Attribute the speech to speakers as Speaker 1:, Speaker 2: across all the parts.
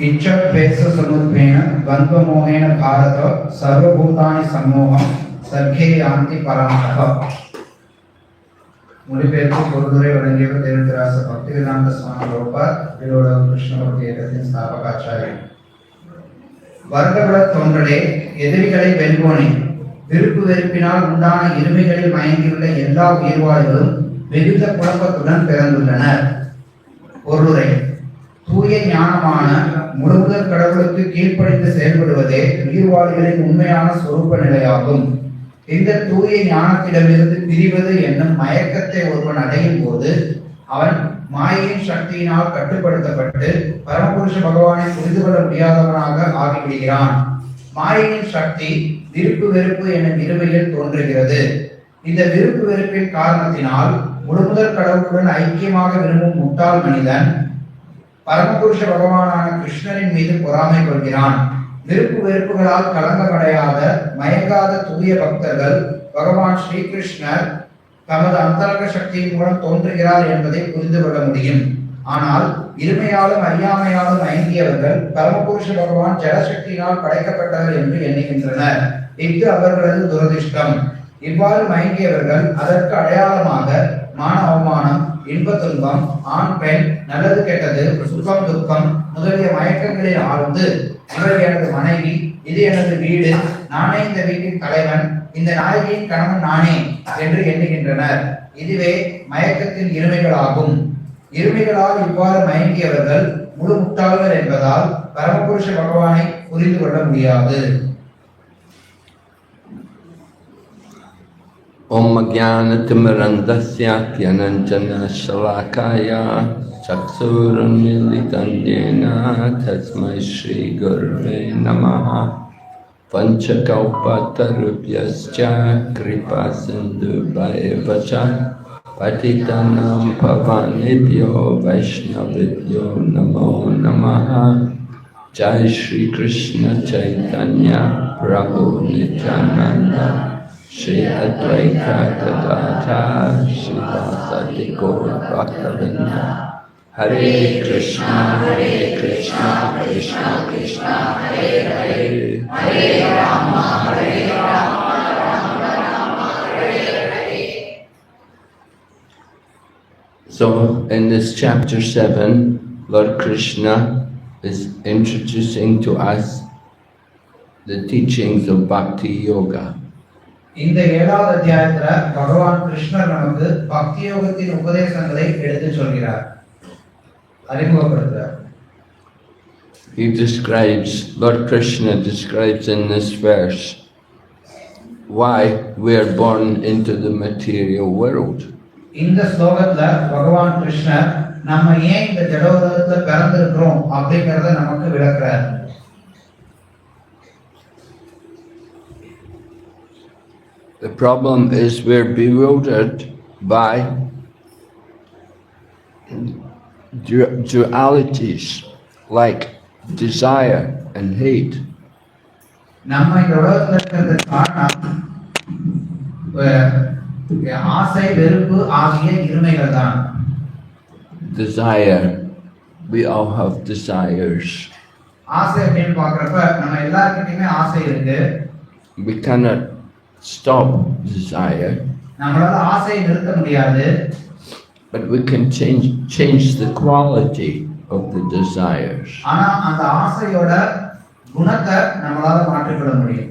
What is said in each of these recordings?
Speaker 1: इच्छद्वेष समुद्भेन द्वन्द्वमोहेन भारत सर्वभूतानि सम्मोहं सर्गे यान्ति परान्तः. மொழிபெயர்ப்பு பொருளுரை வழங்கியவர் தேவதிராச பக்திவேதாந்த சுவாமி பிரபுபாத் விரோடம் கிருஷ்ணமூர்த்தி இயக்கத்தின் ஸ்தாபகாச்சாரியர். வருடபட தோன்றலே, எதிரிகளை வெல்வோனே, விருப்பு வெறுப்பினால் உண்டான இருமைகளில் மயங்கியுள்ள எல்லா உயிர்வாழ்களும் மிகுந்த குழப்பத்துடன் பிறந்துள்ளனர். பொருளுரை: தூய ஞானமான முழுமுதற் கடவுளுக்கு கீழ்ப்படிந்து செயல்படுவதே உயிர்வாழ்களின் உண்மையான சொரூப நிலையாகும். இந்த தூய ஞானத்திடமிருந்து பிரிவது என்னும் மயக்கத்தை ஒருவன் அடையும் போது அவன் மாயையின் சக்தியினால் கட்டுப்படுத்தப்பட்டு பரமபுருஷ பகவானை புரிந்து கொள்ள முடியாதவனாக ஆகிவிடுகிறான். மாயையின் சக்தி விருப்பு வெறுப்பு என்னும் இருமையில் தோன்றுகிறது. இந்த விருப்பு வெறுப்பின் காரணத்தினால் முழுமுதற் கடவுளுடன் ஐக்கியமாக விரும்பும் முட்டாள் மனிதன் பரமபுருஷ பகவானான கிருஷ்ணரின் மீது பொறாமை கொள்கிறான். விருப்பு வெறுப்புகளால் கலங்கமடையாத மயங்காத தூய பக்தர்கள் பகவான் ஸ்ரீகிருஷ்ணர் தமது அந்தரங்க சக்தியின் மூலம் தோன்றுகிறார் என்பதை புரிந்து கொள்ள முடியும். ஆனால் இருமையாலும் அறியாமையாலும் மயங்கியவர்கள் பரமபுருஷ பகவான் ஜடசக்தியினால் படைக்கப்பட்டவர் என்று எண்ணுகின்றனர். இது அவர்களது துரதிர்ஷ்டம். இவ்வாறு மயங்கியவர்கள் அதற்கு அடையாளமாக மான அவமானம், இன்ப துன்பம், ஆண் பெண், நல்லது கெட்டது, சுகம் துக்கம் முதலிய மயக்கங்களில் ஆழ்ந்து இவர் எனது மனைவி, இது எனது வீடு, நானே இந்த வீட்டின் தலைவன், இந்த நாயகியின் கணவன் நானே என்று எண்ணுகின்றனர். இதுவே மயக்கத்தின் இருமைகளாகும். இருமைகளால் இவ்வாறு மயங்கியவர்கள் முழு முட்டாள்கள் என்பதால் பரமபுருஷ பகவானை புரிந்து கொள்ள முடியாது.
Speaker 2: Om Jnana-timirandasya Jnananjana Shalakaya Chaksurunmilitam Yena Tasmai Shri Gurave Namaha Panchakalpatarubhyascha Kripa Sindhubhayavacha Patitanam Pavanebhyo Vaishnavibhyo Namo Namaha. Jai Shri Krishna Chaitanya Prabhu Nityananda Shri Advaita Gadadhara Srivasadi Gaur Bhaktavinda. Hare Krishna Krishna Krishna Hare Hare, Hare Rama Rama Rama Hare Hare. So in this chapter 7, Lord Krishna is introducing to us the teachings of Bhakti Yoga.
Speaker 1: இந்த 7வது அத்தியாயத்துல பகவான் கிருஷ்ணர் நமக்கு பக்தி யோகத்தின் உபதேசங்களை எடுத்து சொல்கிறார், அறிமுகப்படுத்துகிறார்.
Speaker 2: Lord Krishna describes in this verse why we are born into the material world.
Speaker 1: இந்த ஸ்லோகத்துல பகவான் கிருஷ்ணர் நம்ம ஏன் இந்த ஜடோதரத்துல பிறந்திருக்கிறோம் அப்படிங்கறத நமக்கு விளக்குறார்.
Speaker 2: The problem is we're bewildered by dualities like desire and hate.
Speaker 1: நம்ம இந்த உலகத்துல இருக்கிறதுக்கு காரணம் ஆசை வெறுப்பு ஆகிய இருமைகள் தான்.
Speaker 2: Desire, we all have desires.
Speaker 1: ஆசை அப்படின்னு பார்க்கறப்ப நம்ம எல்லார்கிட்டயுமே ஆசை இருக்கு.
Speaker 2: We cannot stop desire,
Speaker 1: நம்மளால ஆசையை நிறுத்த முடியாது.
Speaker 2: but we can change the quality of the desires.
Speaker 1: ஆனா அந்த ஆசையோட குணத்தை நம்மளால மாற்றிவிட முடியும்.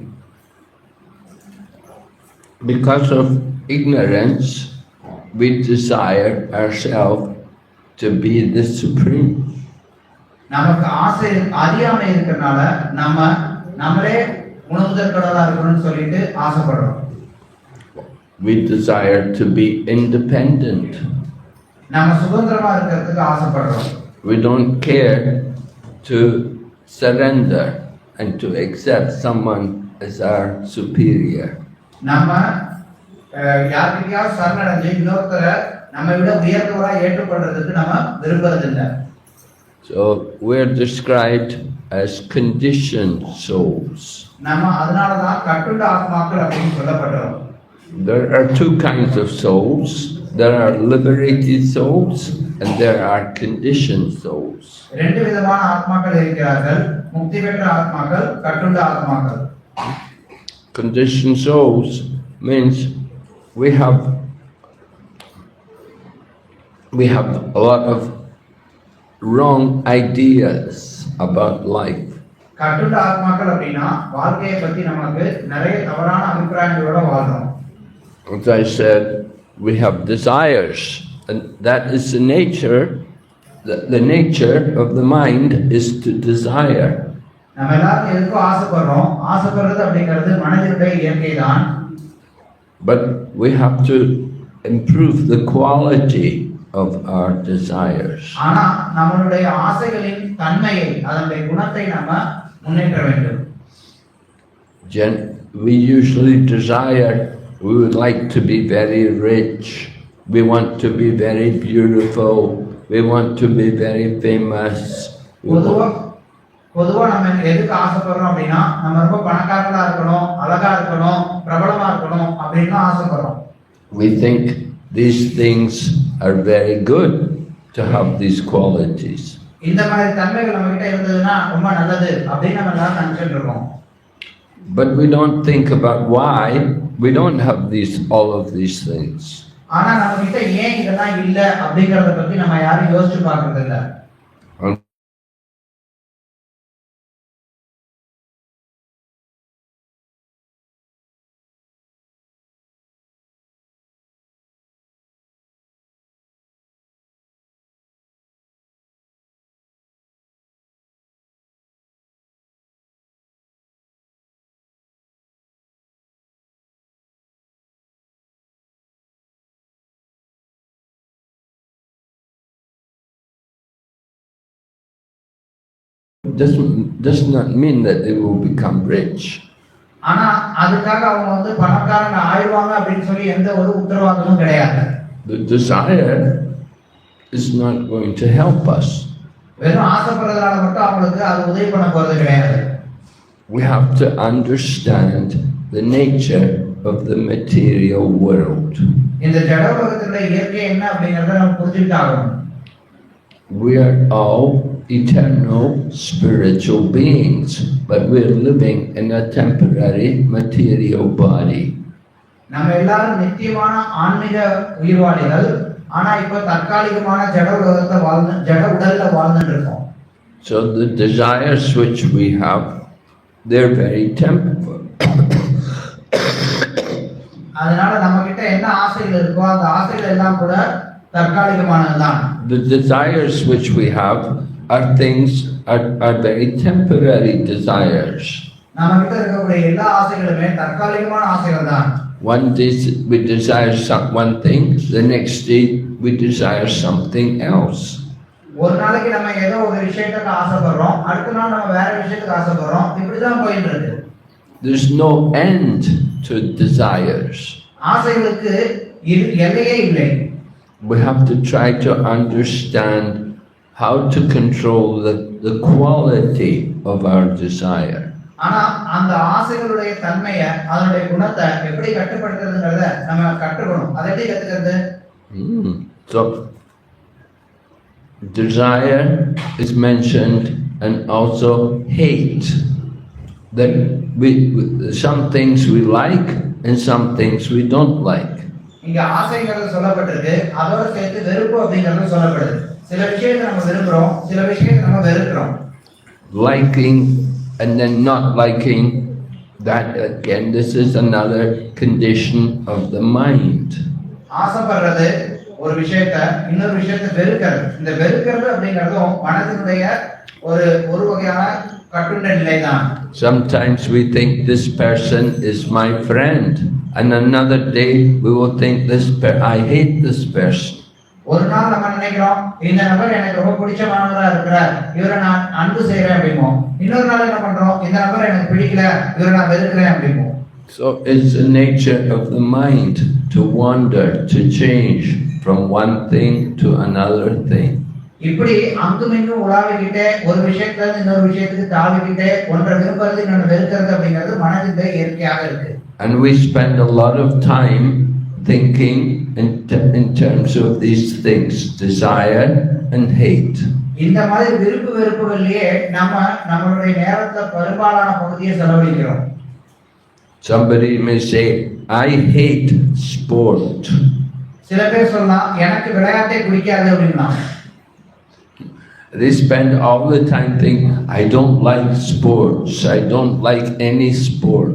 Speaker 2: Because of ignorance, we desire ourselves to be the supreme.
Speaker 1: நமக்கு ஆசை அறியாமை இருக்கறனால நம்மளே உணர்ந்தல் கடவுளா இருக்கணும்னு சொல்லிட்டு ஆசைப்படுறோம்.
Speaker 2: We desire to be independent.
Speaker 1: நம்ம சுதந்திரமா இருக்கிறதுக்கு ஆசைப்படுறோம்.
Speaker 2: We don't care to surrender and to accept someone as our superior.
Speaker 1: நம்ம யாருக்கிட்டயாவது சரணடைஞ்சு இன்னொருத்தரை நம்ம விட உயர்ந்தவரா ஏற்றுக்கொள்றதுக்கு நம்ம விரும்புறதில்லை.
Speaker 2: So we're described as conditioned souls.
Speaker 1: நம்ம அதனாலதான் கட்டுண்ட ஆத்மாக்கள் அப்படின்னு சொல்லப்படுறோம்.
Speaker 2: There are two kinds of souls. There are liberated souls and there are conditioned souls.
Speaker 1: ரெண்டு விதமான ஆத்மாக்கள் இருக்கிறார்கள். முக்தி பெற்ற ஆத்மாக்கள், கட்டுண்ட ஆத்மாக்கள்.
Speaker 2: Conditioned souls means we have a lot of wrong ideas about life.
Speaker 1: கட்டுண்ட ஆத்மாக்கள் அப்படின்னா வாழ்க்கையை பத்தி நமக்கு நிறைய தவறான அபிப்பிராயங்களோட வாழ்றோம்.
Speaker 2: As I said, we have desires, and that is the nature. The nature of the mind is to desire.
Speaker 1: நம்ம எல்லாரும் எதுக்கும் ஆசைப்படுறோம். ஆசைப்படுறது அப்படிங்கிறது மனதினுடைய இயற்கை தான்.
Speaker 2: But we have to improve the quality of our desires.
Speaker 1: ஆனா நம்மளுடைய ஆசைகளின் தன்மையை, அதனுடைய குணத்தை நாம முன்னேற்ற வேண்டும்.
Speaker 2: We usually desire, we would like to be very rich, we want to be very beautiful, we want to be very famous.
Speaker 1: பொதுவா நம்ம எதுக்கு ஆசைப்படுறோம் அப்படின்னா நம்ம ரொம்ப பணக்காரங்களா இருக்கணும், அழகா இருக்கணும், பிரபலமா இருக்கணும் அப்படின்னு ஆசைப்படுறோம்.
Speaker 2: We think these things are very good to have these qualities.
Speaker 1: இந்த மாதிரி தன்மைகள் நம்ம கிட்ட இருந்ததுன்னா ரொம்ப நல்லது அப்படின்னு நம்ம எல்லாரும் நினைச்சிட்டு இருக்கோம்.
Speaker 2: But we don't think about why we don't have all of these things.
Speaker 1: ஆனா நம்ம கிட்ட ஏன் இதெல்லாம் இல்ல அப்படிங்கறத பத்தி நம்ம யாரும் யோசிச்சு பார்க்கிறது இல்ல.
Speaker 2: Does not mean that they will become rich.
Speaker 1: ஆனா அதுக்காக அவங்க வந்து பணக்காரங்க ஆயிடுவாங்க அப்படின்னு சொல்லி எந்த ஒரு உத்தரவாதமும் கிடையாது.
Speaker 2: The desire is not going to help us.
Speaker 1: வெறும் ஆசைப்படுறதால மட்டும் அவங்களுக்கு அது உதவி பண்ண போறது கிடையாது.
Speaker 2: We have to understand the nature of the material world.
Speaker 1: இந்த ஜட உலகத்துல இயற்கை என்ன அப்படிங்கறத நம்ம புரிஞ்சுக்கிட்டாகணும்.
Speaker 2: We are all eternal spiritual beings, but we're living in a temporary material body.
Speaker 1: நம்ம எல்லாரும் நித்தியமான ஆன்மீக உயிர்வாளிகள், ஆனா இப்போ தற்காலிகமான ஜட உடல்ல வாழ்ந்துட்டு இருக்கோம்.
Speaker 2: So the desires which we have, they're very temporary.
Speaker 1: அதனால நம்ம கிட்ட என்ன ஆசைகள் இருக்கோ அந்த ஆசைகள் எல்லாம் கூட தற்காலிகமானதுதான்.
Speaker 2: The desires which we have are very temporary desires.
Speaker 1: நம்ம கிட்ட இருக்கக்கூடிய எல்லா ஆசைகளுமே தற்காலிகமான ஆசைகள் தான்.
Speaker 2: One day we desire one thing, the next day we desire something else.
Speaker 1: ஒரு நாளைக்கு நம்ம ஏதோ ஒரு விஷயத்துக்கு ஆசைப்படுறோம், அடுத்த நாள் நம்ம வேற விஷயத்துக்கு ஆசைப்படுறோம், இப்படி தான் போயிட்டு இருக்கு.
Speaker 2: There's no end to desires.
Speaker 1: ஆசைகளுக்கு எல்லையே இல்லை.
Speaker 2: We have to try to understand how to control the quality of our desire.
Speaker 1: ஆனா அந்த ஆசைகளுடைய தன்மையை, அதனுடைய குணத்தை எப்படி கட்டுப்படுத்துறதுங்கறத நம்ம கற்றுக்கணும். அதை எப்படி கத்துக்கிறது?
Speaker 2: So desire is mentioned and also hate. That some things we like and some things we don't like.
Speaker 1: இங்க ஆசைங்கிறது சொல்லப்பட்டிருக்கு, அதோட சேர்த்து வெறுப்பு அப்படிங்கிறது சொல்லப்படுது. சில விஷயத்தை நம்ம விரும்புறோம், சில விஷயத்தை நம்ம வெறுக்கிறோம்.
Speaker 2: Liking and then not liking, that again, this is another condition of the mind.
Speaker 1: ஆசைப்படுறது ஒரு விஷயத்தை, இன்னொரு விஷயத்தை வெறுக்கிறது. இந்த வெறுக்கிறது அப்படிங்கிறதும் மனதினுடைய ஒரு வகையான கட்டுண்ட நிலைதான்.
Speaker 2: Sometimes we think this person is my friend, and another day we will think I hate this person.
Speaker 1: ஒரு நாள் நம்ம நினைக்கிறோம் இந்த நபர் எனக்கு ரொம்ப பிடிச்சமானவரா இருக்கிறார், இவரை நான் அன்பு செய்யறேன் அப்படிமோ. இன்னொரு நாள் என்ன பண்றோம், இந்த நபர் எனக்கு பிடிக்கல, இவரை நான் வெறுக்கிறேன் அப்படிமோ.
Speaker 2: So it's the nature of the mind to wander, to change from one thing to another thing.
Speaker 1: இப்படி அங்கும் இங்கும் உலாவிக்கிட்டே ஒரு விஷயத்துல இருந்து இன்னொரு விஷயத்துக்கு தாவிக்கிட்டே ஒன்றை விரும்புறது இன்னொன்று வெறுக்கிறது அப்படிங்கிறது மனதில் இயற்கையாக இருக்கு.
Speaker 2: And we spend a lot of time thinking in terms of these things, desire and hate.
Speaker 1: இந்த மாதிரி விருப்பு வெறுப்புகளிலேயே நம்மளுடைய நேரத்துல பெரும்பாலான பகுதியை செலவழிக்கிறோம்.
Speaker 2: Somebody may say, I hate sport.
Speaker 1: சில பேர் சொல்லலாம் எனக்கு விளையாட்டே பிடிக்காது அப்படின்னா.
Speaker 2: They spend all the time thinking, I don't like sports, I don't like any sport.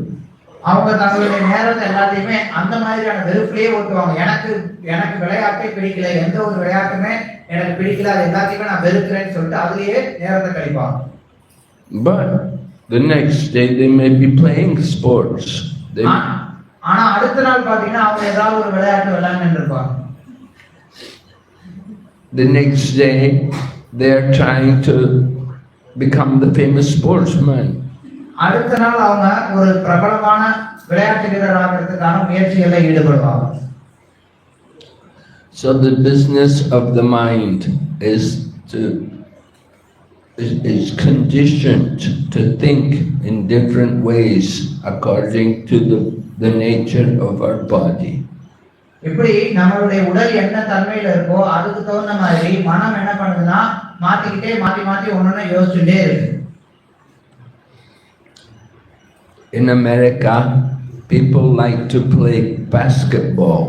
Speaker 1: அவங்க தங்களுடைய நேரத்தை எல்லாத்தையுமே அந்த மாதிரியான வெறுப்பிலேயே ஓட்டுவாங்க. எனக்கு விளையாட்டே பிடிக்கல, எந்த ஒரு விளையாட்டுமே எனக்கு பிடிக்கல, அது எல்லாத்தையுமே நான் வெறுக்கிறேன்னு சொல்லிட்டு அதுலயே நேரத்தை கழிப்பாங்க.
Speaker 2: But the next day they may be playing sports.
Speaker 1: ஆனா அடுத்த நாள் பாத்தீங்கன்னா அவங்க ஏதாவது ஒரு விளையாட்டு விளையாண்டுட்டு இருப்பாங்க.
Speaker 2: The next day they are trying to become the famous sportsman.
Speaker 1: அடுத்த நாள் அவங்க ஒரு பிரபலமான விளையாட்டு வீரர் ஆகிறதுக்கான முயற்சிகளில் ஈடுபடுவாங்க.
Speaker 2: So the business of the mind is conditioned to think in different ways according to the nature of our body.
Speaker 1: இப்படி நம்மளுடைய உடல் என்ன தன்மையில இருக்கோ அதுக்கு தகுந்த மாதிரி மனம் என்ன பண்ணுதுன்னா மாத்தி ஒன்னொன்னு யோசிச்சுட்டே இருக்கு.
Speaker 2: In America, people like to play basketball.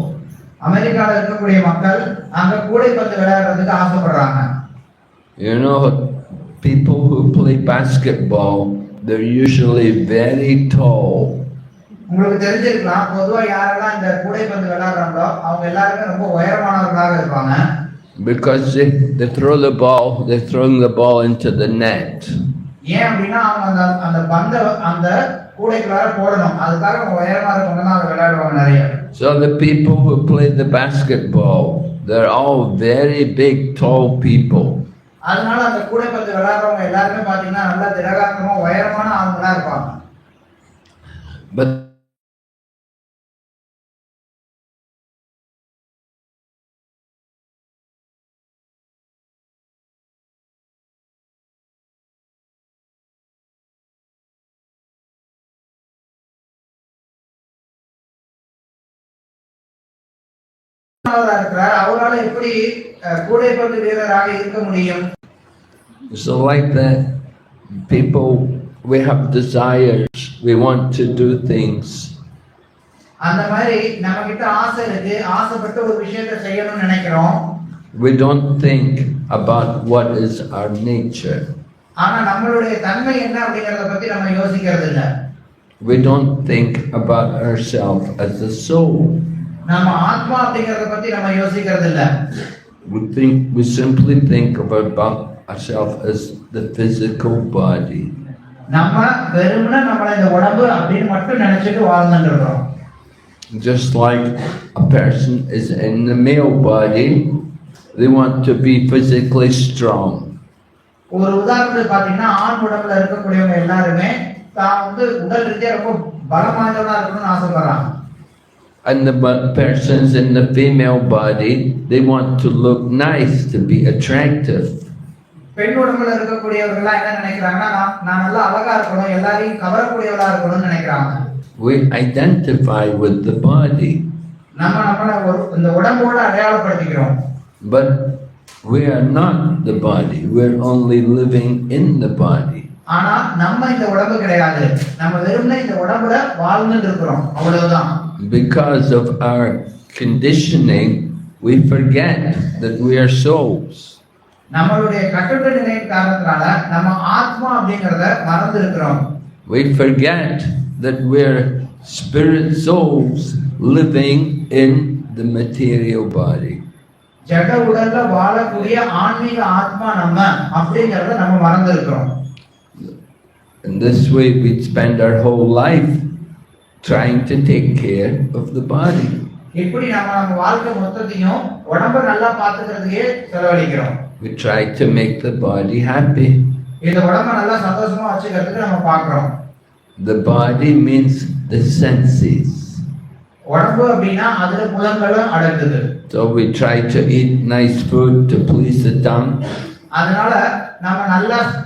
Speaker 1: அமெரிக்கால இருக்கக்கூடிய மக்கள் அங்க கூடைப்பந்து விளையாடுறதுக்கு ஆசைப்படுறாங்க.
Speaker 2: You know, people who play basketball, they're usually very tall.
Speaker 1: உங்களுக்கு தெரிஞ்சிருக்கலாம், பொதுவா யாரெல்லாம் இந்த கூடைப்பந்து விளையாடுறாங்களோ அவங்க எல்லாருமே ரொம்ப உயரமானவர்களாக இருப்பாங்க.
Speaker 2: Because they throw the ball, they're throwing the ball into the net.
Speaker 1: ஏன் அப்படின்னா அவங்க அந்த பந்தை அந்த கூடைக்குள்ளார போடணும், அதுக்காக அவங்க உயரமா இருக்கவங்க தான் அதை விளையாடுவாங்க நிறைய.
Speaker 2: So the people who play the basketball, they're all very big, tall people.
Speaker 1: அதனால அந்த கூடைப்பந்து விளையாடுறவங்க எல்லாருமே பாத்தீங்கன்னா நல்லா திடகாத்திரமா உயரமான ஆளுங்களா இருப்பாங்க.
Speaker 2: But
Speaker 1: அவரால எப்படி கூடைப்பந்து வீரராக இருக்க முடியும்?
Speaker 2: so like that, people, we have desires, we want to do things.
Speaker 1: அந்த மாதிரி நம்ம கிட்ட ஆசை இருக்கு, ஆசைப்பட்டு ஒரு விஷயத்தை செய்யணும்னு நினைக்கிறோம்.
Speaker 2: We don't think about what is our nature.
Speaker 1: ஆனா நம்மளுடைய தன்மை என்ன அப்படிங்கறத பத்தி நம்ம யோசிக்கிறது இல்ல.
Speaker 2: We don't think about ourselves as a soul.
Speaker 1: நம்ம ஆத்மா அப்படிங்கறத பத்தி நம்ம யோசிக்கிறது இல்ல.
Speaker 2: We simply think about ourselves as the physical body.
Speaker 1: நம்ம வெறுமனே நம்மள இந்த உடம்பு அப்படின்னு மட்டும் நினைச்சிட்டு வாழ்ந்துட்டு இருக்கோம்.
Speaker 2: Just like a person is in the male body, they want to be physically strong.
Speaker 1: ஒரு உதாரணத்துக்கு பாத்தீங்கன்னா ஆண் உடம்புல இருக்கக்கூடியவங்க எல்லாருமே தான் வந்து உடல் ரீதியா ரொம்ப பலமானவனா இருக்கணும்னு ஆசைப்படுறாங்க.
Speaker 2: And the persons in the female body, they want to look nice, to be attractive.
Speaker 1: பெண் உடம்புல இருக்கக்கூடியவர்கள் என்ன நினைக்கிறாங்கன்னா நான் நல்லா அழகா இருக்கணும், எல்லாரையும் கவரக்கூடியவளா இருக்கணும்னு நினைக்கிறாங்க.
Speaker 2: We identify with the body.
Speaker 1: நம்மள இந்த உடம்போட அடையாளப்படுத்திக்கிறோம்.
Speaker 2: But we are not the body. We're only living in the body.
Speaker 1: ஆனா நம்ம இந்த உடம்பு கிடையாது. நம்ம வெறுமனே இந்த உடம்புல வாழ்ந்துட்டு இருக்கோம். அவ்வளவுதான்.
Speaker 2: Because of our conditioning, we forget that we are souls.
Speaker 1: நம்மளுடைய கட்டுட்ட நிலையின் காரணத்தால நம்ம ஆத்மா அப்படிங்கறத மறந்து இருக்கிறோம்.
Speaker 2: We forget that we're spirit souls living in the material body.
Speaker 1: ஜட உடல்ல வாழக்கூடிய ஆன்மீக ஆத்மா நம்ம அப்படிங்கறத நம்ம மறந்து இருக்கிறோம்.
Speaker 2: In this way we spend our whole life trying to take care of the body.
Speaker 1: இப்படி நம்ம வாழ்க்கை மொத்தத்தையும் உடம்ப நல்லா பாத்துக்கிறதுக்கே செலவழிக்கிறோம்.
Speaker 2: We try to make the body happy.
Speaker 1: இந்த உடம்ப நல்லா சந்தோஷமா வச்சுக்கிறதுக்கு நம்ம பார்க்கிறோம்.
Speaker 2: The body means the senses.
Speaker 1: உடம்பு அப்படின்னா அதுல புலன்களும் அடங்குது.
Speaker 2: So we try to eat nice food to please the tongue.
Speaker 1: அதனால நம்ம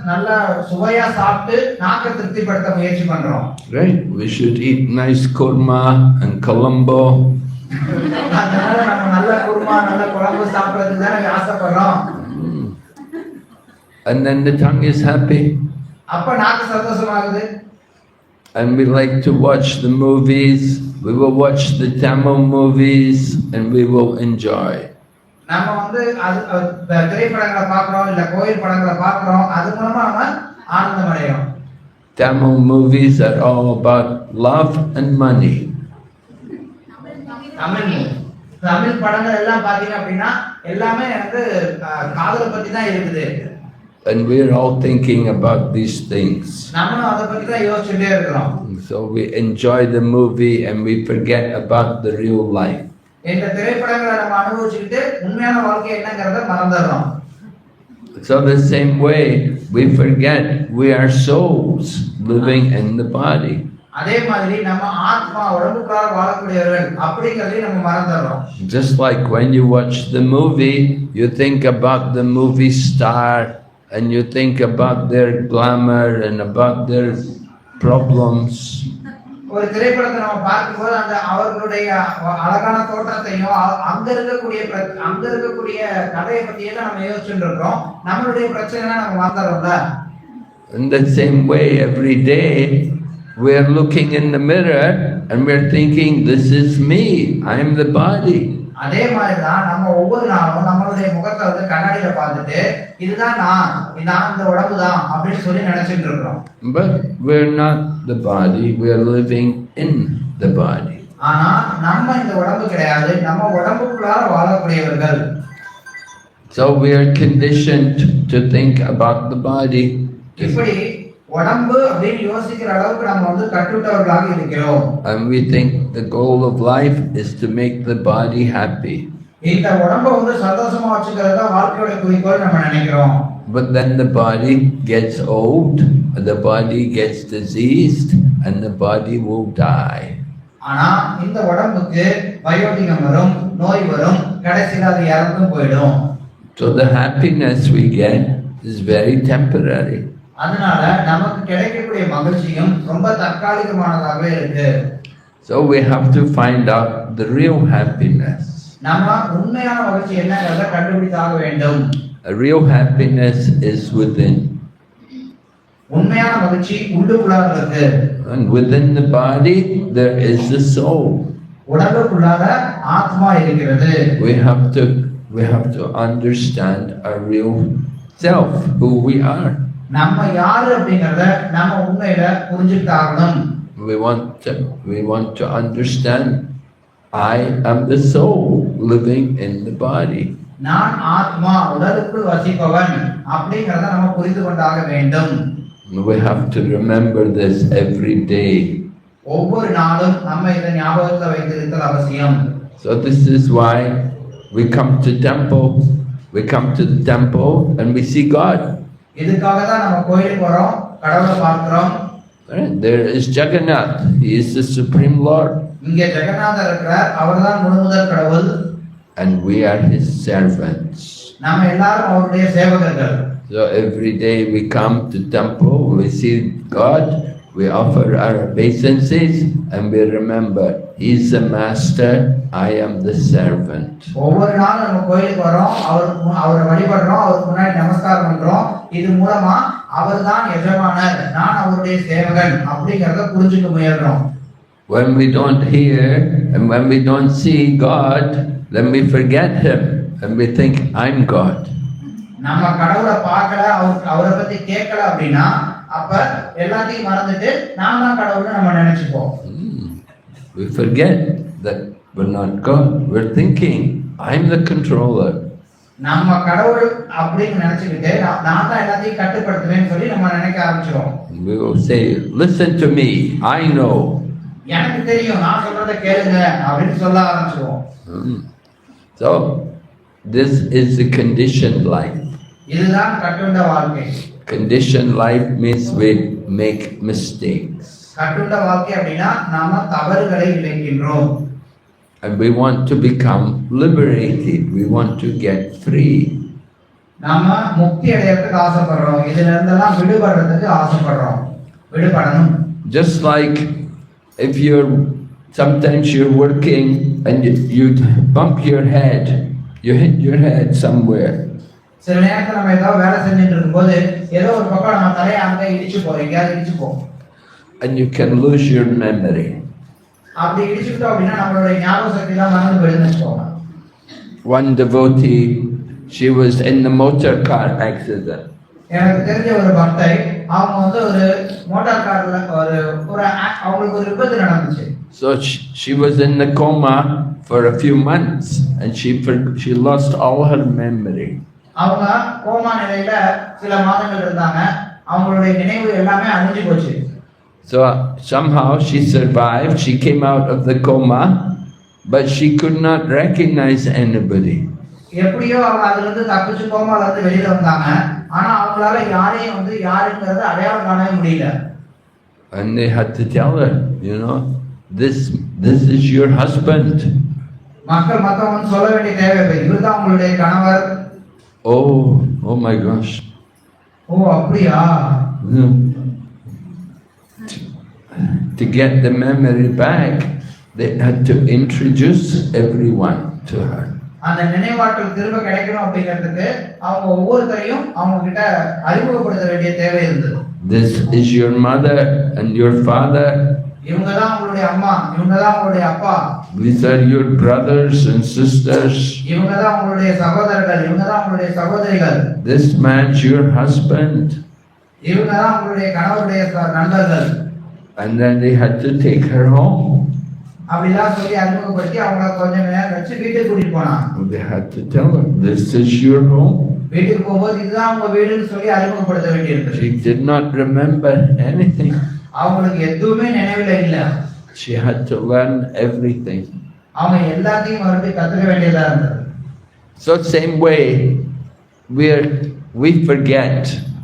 Speaker 1: நல்லா சுவையா சாப்பிட்டு நாக்கை திருப்திப்படுத்த முயற்சி பண்றோம்.
Speaker 2: Right? We should eat nice kurma and Colombo.
Speaker 1: அதனால நம்ம நல்ல குருமா நல்ல குழம்பு சாப்பிடுறதுக்கு தானே ஆசைப்படுறோம்.
Speaker 2: And then the tongue is happy.
Speaker 1: அப்ப நாக்கு சந்தோஷமாகுது.
Speaker 2: And we like to watch the movies. We will watch the Tamil movies and we will enjoy.
Speaker 1: நம்ம வந்து திரைப்படங்களை பார்க்கிறோம் இல்ல கோயில் படங்களை பார்க்கிறோம், அது மூலமா நம்ம ஆனந்தம் அடைகிறோம்.
Speaker 2: Tamil movies are all about love and money.
Speaker 1: Tamil படங்கள் எல்லாம் பாத்தீங்க அப்படின்னா எல்லாமே வந்து காதலை பத்தி தான் இருக்குது.
Speaker 2: And we're all thinking about these things.
Speaker 1: நாமளும் அதை பத்தி தான் யோசிச்சுட்டே இருக்கிறோம்.
Speaker 2: So we enjoy the movie and we forget about the real life.
Speaker 1: இந்த திரைப்படங்களை நம்ம அனுபவிச்சுக்கிட்டு உண்மையான வாழ்க்கை என்னங்கறத மறந்துடுறோம்.
Speaker 2: So the same way we forget we are souls living in the body.
Speaker 1: அதே மாதிரி நம்ம ஆத்மா உடம்புக்குள்ள வாழக்கூடியவர்கள் அப்படிங்கறதை நம்ம மறந்துடுறோம்.
Speaker 2: Just like when you watch the movie, you think about the movie star and you think about their glamour and about their problems.
Speaker 1: ஒரு திரைப்படத்தை நம்ம பார்க்கும்போது அந்த அவர்களுடைய அழகான தோற்றத்தையும் அங்க இருக்கக்கூடிய கதையை பத்தி எல்லாம் நம்ம யோசிச்சுட்டு இருக்கோம். நம்மளுடைய பிரச்சனை நம்ம மறந்துடுறோம்ல.
Speaker 2: In the same way, every day we are looking in the mirror and we are thinking, this is me, I am the body.
Speaker 1: அதே மாதிரி தான் நம்ம ஒவ்வொரு நாளும் நம்மளுடைய முகத்தை வந்து கண்ணாடியில பார்த்துட்டு இதுதான் நான் இந்த உடம்பு தான் அப்படின்னு சொல்லி நினைச்சிட்டு இருக்கோம்.
Speaker 2: But we're not the body, we are living in the body.
Speaker 1: ஆனா நம்ம இந்த உடம்பு கிடையாது, நம்ம உடம்புக்குள்ளார வாழக்கூடியவர்கள்.
Speaker 2: So we are conditioned to think about the body.
Speaker 1: இப்படி உடம்பு அப்படின்னு யோசிக்கிற அளவுக்கு நம்ம வந்து கட்டுட்டவர்களாக இருக்கிறோம்.
Speaker 2: And we think the goal of life is to make the body happy.
Speaker 1: இந்த உடம்பை வந்து சந்தோஷமா வச்சுக்கிறது தான் வாழ்க்கையோட குறிக்கோள் நம்ம நினைக்கிறோம்.
Speaker 2: But then the body gets old, the body gets diseased, and the body will die.
Speaker 1: ஆனா இந்த உடம்புக்கு வயோதிகம் வரும், நோய் வரும், கடைசியில் அது இறந்து போயிடும்.
Speaker 2: So the happiness we get is very temporary.
Speaker 1: அதனால நமக்கு கிடைக்கக்கூடிய மகிழ்ச்சியும் ரொம்ப தற்காலிகமானதாகவே இருக்கு.
Speaker 2: So we have to find out the real happiness.
Speaker 1: நம்ம உண்மையான மகிழ்ச்சி என்னங்கறத கண்டுபிடித்தாக வேண்டும்.
Speaker 2: A real happiness is within.
Speaker 1: உண்மையான மகிழ்ச்சி உள்ளுக்குள்ளார இருக்கு.
Speaker 2: And within the body there is the soul.
Speaker 1: உடலுக்குள்ளார ஆத்மா இருக்கிறது.
Speaker 2: We have to understand our real self, who we are.
Speaker 1: நம்ம யாரு அப்படிங்கறத நாம உண்மையில புரிஞ்சுட்டாகணும்.
Speaker 2: We want to understand I am the soul living in the body.
Speaker 1: நான் ஆத்மா உடலுக்குள் வசிப்பவன் அப்படிங்கறத நம்ம புரிந்து கொண்டாக வேண்டும்.
Speaker 2: We have to remember this every day.
Speaker 1: ஒவ்வொரு நாளும் நம்ம இதை ஞாபகத்துல வைத்திருத்தல் அவசியம்.
Speaker 2: So this is why we come to the temple and we see God.
Speaker 1: இதுக்காக தான் நம்ம கோயிலுக்கு வரோம், கடவுளை பார்க்கிறோம்.
Speaker 2: There is Jagannath, he is the supreme Lord.
Speaker 1: இங்கே ஜெகநாதர் இருக்கிறார், அவர்தான் முழுமுதல் கடவுள்.
Speaker 2: And we are his servants.
Speaker 1: நாம எல்லாரும் அவருடைய சேவகர்கள்.
Speaker 2: So every day we come to temple, we see God, we offer our obeisances and we remember he is the master, I am the servant.
Speaker 1: ஒவ்வொரு நாளும் நம்ம கோயிலுக்கு வரோம், அவரை வழிபடுறோம், அவருக்கு முன்னாடி நமஸ்காரம் பண்றோம். இது மூலமா அவர்தான் எஜமானர், நான் அவருடைய சேவகன் அப்படிங்கறத புரிஞ்சுக்க முயல்றோம்.
Speaker 2: When we don't hear and when we don't see God, then we forget him and we think I'm God.
Speaker 1: நம்ம கடவுளை பார்க்கல, அவரை பத்தி கேட்கல அப்படின்னா அப்ப எல்லாத்தையும் மறந்துட்டு நான் தான் கடவுள்னு நம்ம நினைச்சுப்போம்.
Speaker 2: We forget that we're not God. We're thinking I'm the controller.
Speaker 1: நம்ம கடவுள் அப்படின்னு நினைச்சுக்கிட்டு நான் தான் எல்லாத்தையும் கட்டுப்படுத்துவேன்னு சொல்லி நம்ம நினைக்க ஆரம்பிச்சிரோம்.
Speaker 2: We will say, listen to me, I know.
Speaker 1: எனக்கு தெரியும், நான் சொல்றதை கேளுங்க அப்படின்னு சொல்ல ஆரம்பிச்சிரோம்.
Speaker 2: So this is the conditioned life.
Speaker 1: இதுதான் கட்டுண்ட வாழ்க்கை.
Speaker 2: Conditioned life means we make mistakes.
Speaker 1: கட்டுண்ட வாழ்க்கை அப்படின்னா நாம தவறுகளை இழைக்கின்றோம்.
Speaker 2: And we want to become liberated. We want to get free.
Speaker 1: நாம முக்தி அடையறதுக்கு ஆசைப்படுறோம். இதுல இருந்தெல்லாம் விடுபடுறதுக்கு ஆசைப்படுறோம். விடுபடணும்.
Speaker 2: Just like if sometimes you're working and you bump your head, you hit your head somewhere.
Speaker 1: சில நேரத்துல நம்ம ஏதோ வேலை செஞ்சுட்டு இருக்கும்போது ஏதோ ஒரு பக்கம் நம்ம தலையை அங்க இடிச்சு போறோம், எங்கேயாவது இடிச்சு போகும்.
Speaker 2: And you can lose your memory.
Speaker 1: அப்படி இடிச்சுட்டோம் அப்படின்னா நம்மளுடைய ஞாபக சக்தி எல்லாம் மறந்து போயிடுன்னு போகலாம்.
Speaker 2: One devotee, she was in the motor car accident.
Speaker 1: எனக்கு தெரிஞ்ச ஒரு பக்தை, அவங்க வந்து ஒரு மோட்டார் கார்ல அவங்களுக்கு ஒரு விபத்து நடந்துச்சு.
Speaker 2: So she was in the coma for a few months and she lost all her memory.
Speaker 1: அவங்க கோமா நிலையில சில மாதங்கள் இருந்தாங்க. அவங்களுடைய நினைவு எல்லாமே அழிஞ்சு போச்சு.
Speaker 2: So somehow she survived. She came out of the coma, but she could not recognize anybody.
Speaker 1: எப்படியோ அவங்க அதுல இருந்து தப்பிச்சு கோமால இருந்து வெளியில வந்தாங்க. ஆனா அவங்களால யாரையும் வந்து யாருங்கிறத அடையாளம் காணவே முடியல.
Speaker 2: And they had to tell her, this is your husband.
Speaker 1: மக்கள் மத்தவங்க சொல்ல வேண்டிய தேவை, இவர்தான் உங்களுடைய கணவர்.
Speaker 2: Oh my gosh.
Speaker 1: ஓ அப்படியா?
Speaker 2: To get the memory back, they had to introduce everyone to her.
Speaker 1: அந்த நினைவாற்றல் திரும்ப கிடைக்கணும் அப்படிங்கிறதுக்கு அவங்க ஒவ்வொருத்தரையும் அவங்க கிட்ட அறிமுகப்படுத்த வேண்டிய தேவை இருந்தது.
Speaker 2: This is your mother and your father.
Speaker 1: இவங்க தான் உங்களுடைய அம்மா, இவங்க தான் உங்களுடைய அப்பா.
Speaker 2: These are your brothers and sisters.
Speaker 1: இவங்க தான் உங்களுடைய சகோதரர்கள், இவங்க தான் உங்களுடைய சகோதரிகள்.
Speaker 2: This man's your husband.
Speaker 1: இவங்க தான் உங்களுடைய கணவருடைய நண்பர்கள்.
Speaker 2: And then they had to take her home.
Speaker 1: அப்படிலாம் சொல்லி அறிமுகப்படுத்தி அவங்க கொஞ்சம் நேரம் கழிச்சு வீட்டுக்கு கூட்டிட்டு போனாங்க.
Speaker 2: They had to tell her, this is your home.
Speaker 1: வீட்டுக்கு போகும்போது இதுதான் உங்க வீடுன்னு சொல்லி அறிமுகப்படுத்த வேண்டியிருந்தது.
Speaker 2: She did not remember anything.
Speaker 1: அவங்களுக்கு எதுவுமே நினைவுல இல்ல.
Speaker 2: She had to learn everything.
Speaker 1: அவங்க எல்லாத்தையும் மறுபடியும் கத்துக்க வேண்டியதா இருந்தது.
Speaker 2: So same way, we forget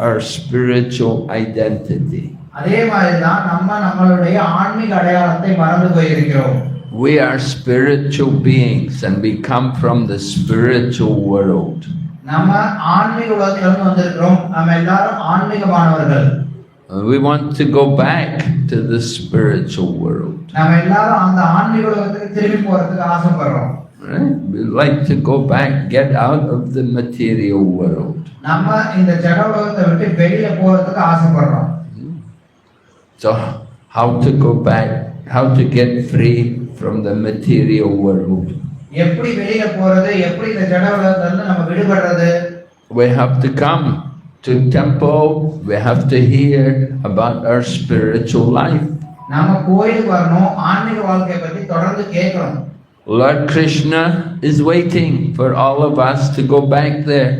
Speaker 2: our spiritual identity.
Speaker 1: அதே மாதிரி தான் நம்மளுடைய ஆன்மீக அடையாளத்தை மறந்து போயிருக்கிறோம்.
Speaker 2: We are spiritual beings and we come from the spiritual world.
Speaker 1: நம்ம ஆன்மீக உலகத்திலிருந்து வந்திருக்கிறோம். நம்ம எல்லாரும் ஆன்மீகமானவர்கள்.
Speaker 2: We want to go back to the spiritual world.
Speaker 1: நம்ம எல்லாரும் அந்த ஆன்மீக உலகத்துக்கு திரும்பி போறதுக்கு ஆசைப்படுறோம்.
Speaker 2: Right? We like to go back, get out of the material world.
Speaker 1: நம்ம இந்த ஜட உலகத்தை விட்டு வெளியில போறதுக்கு ஆசைப்படுறோம்.
Speaker 2: So how to go back, how to get free from the material world?
Speaker 1: எப்படி வெளியில போறது, எப்படி இந்த ஜட உலகத்துல இருந்து நம்ம விடுபடுறது?
Speaker 2: We have to come to temple, we have to hear about our spiritual life.
Speaker 1: நம்ம கோயிலுக்கு வரணும், ஆன்மீக வாழ்க்கையை பத்தி தொடர்ந்து கேட்கணும்.
Speaker 2: Lord Krishna is waiting for all of us to go back there.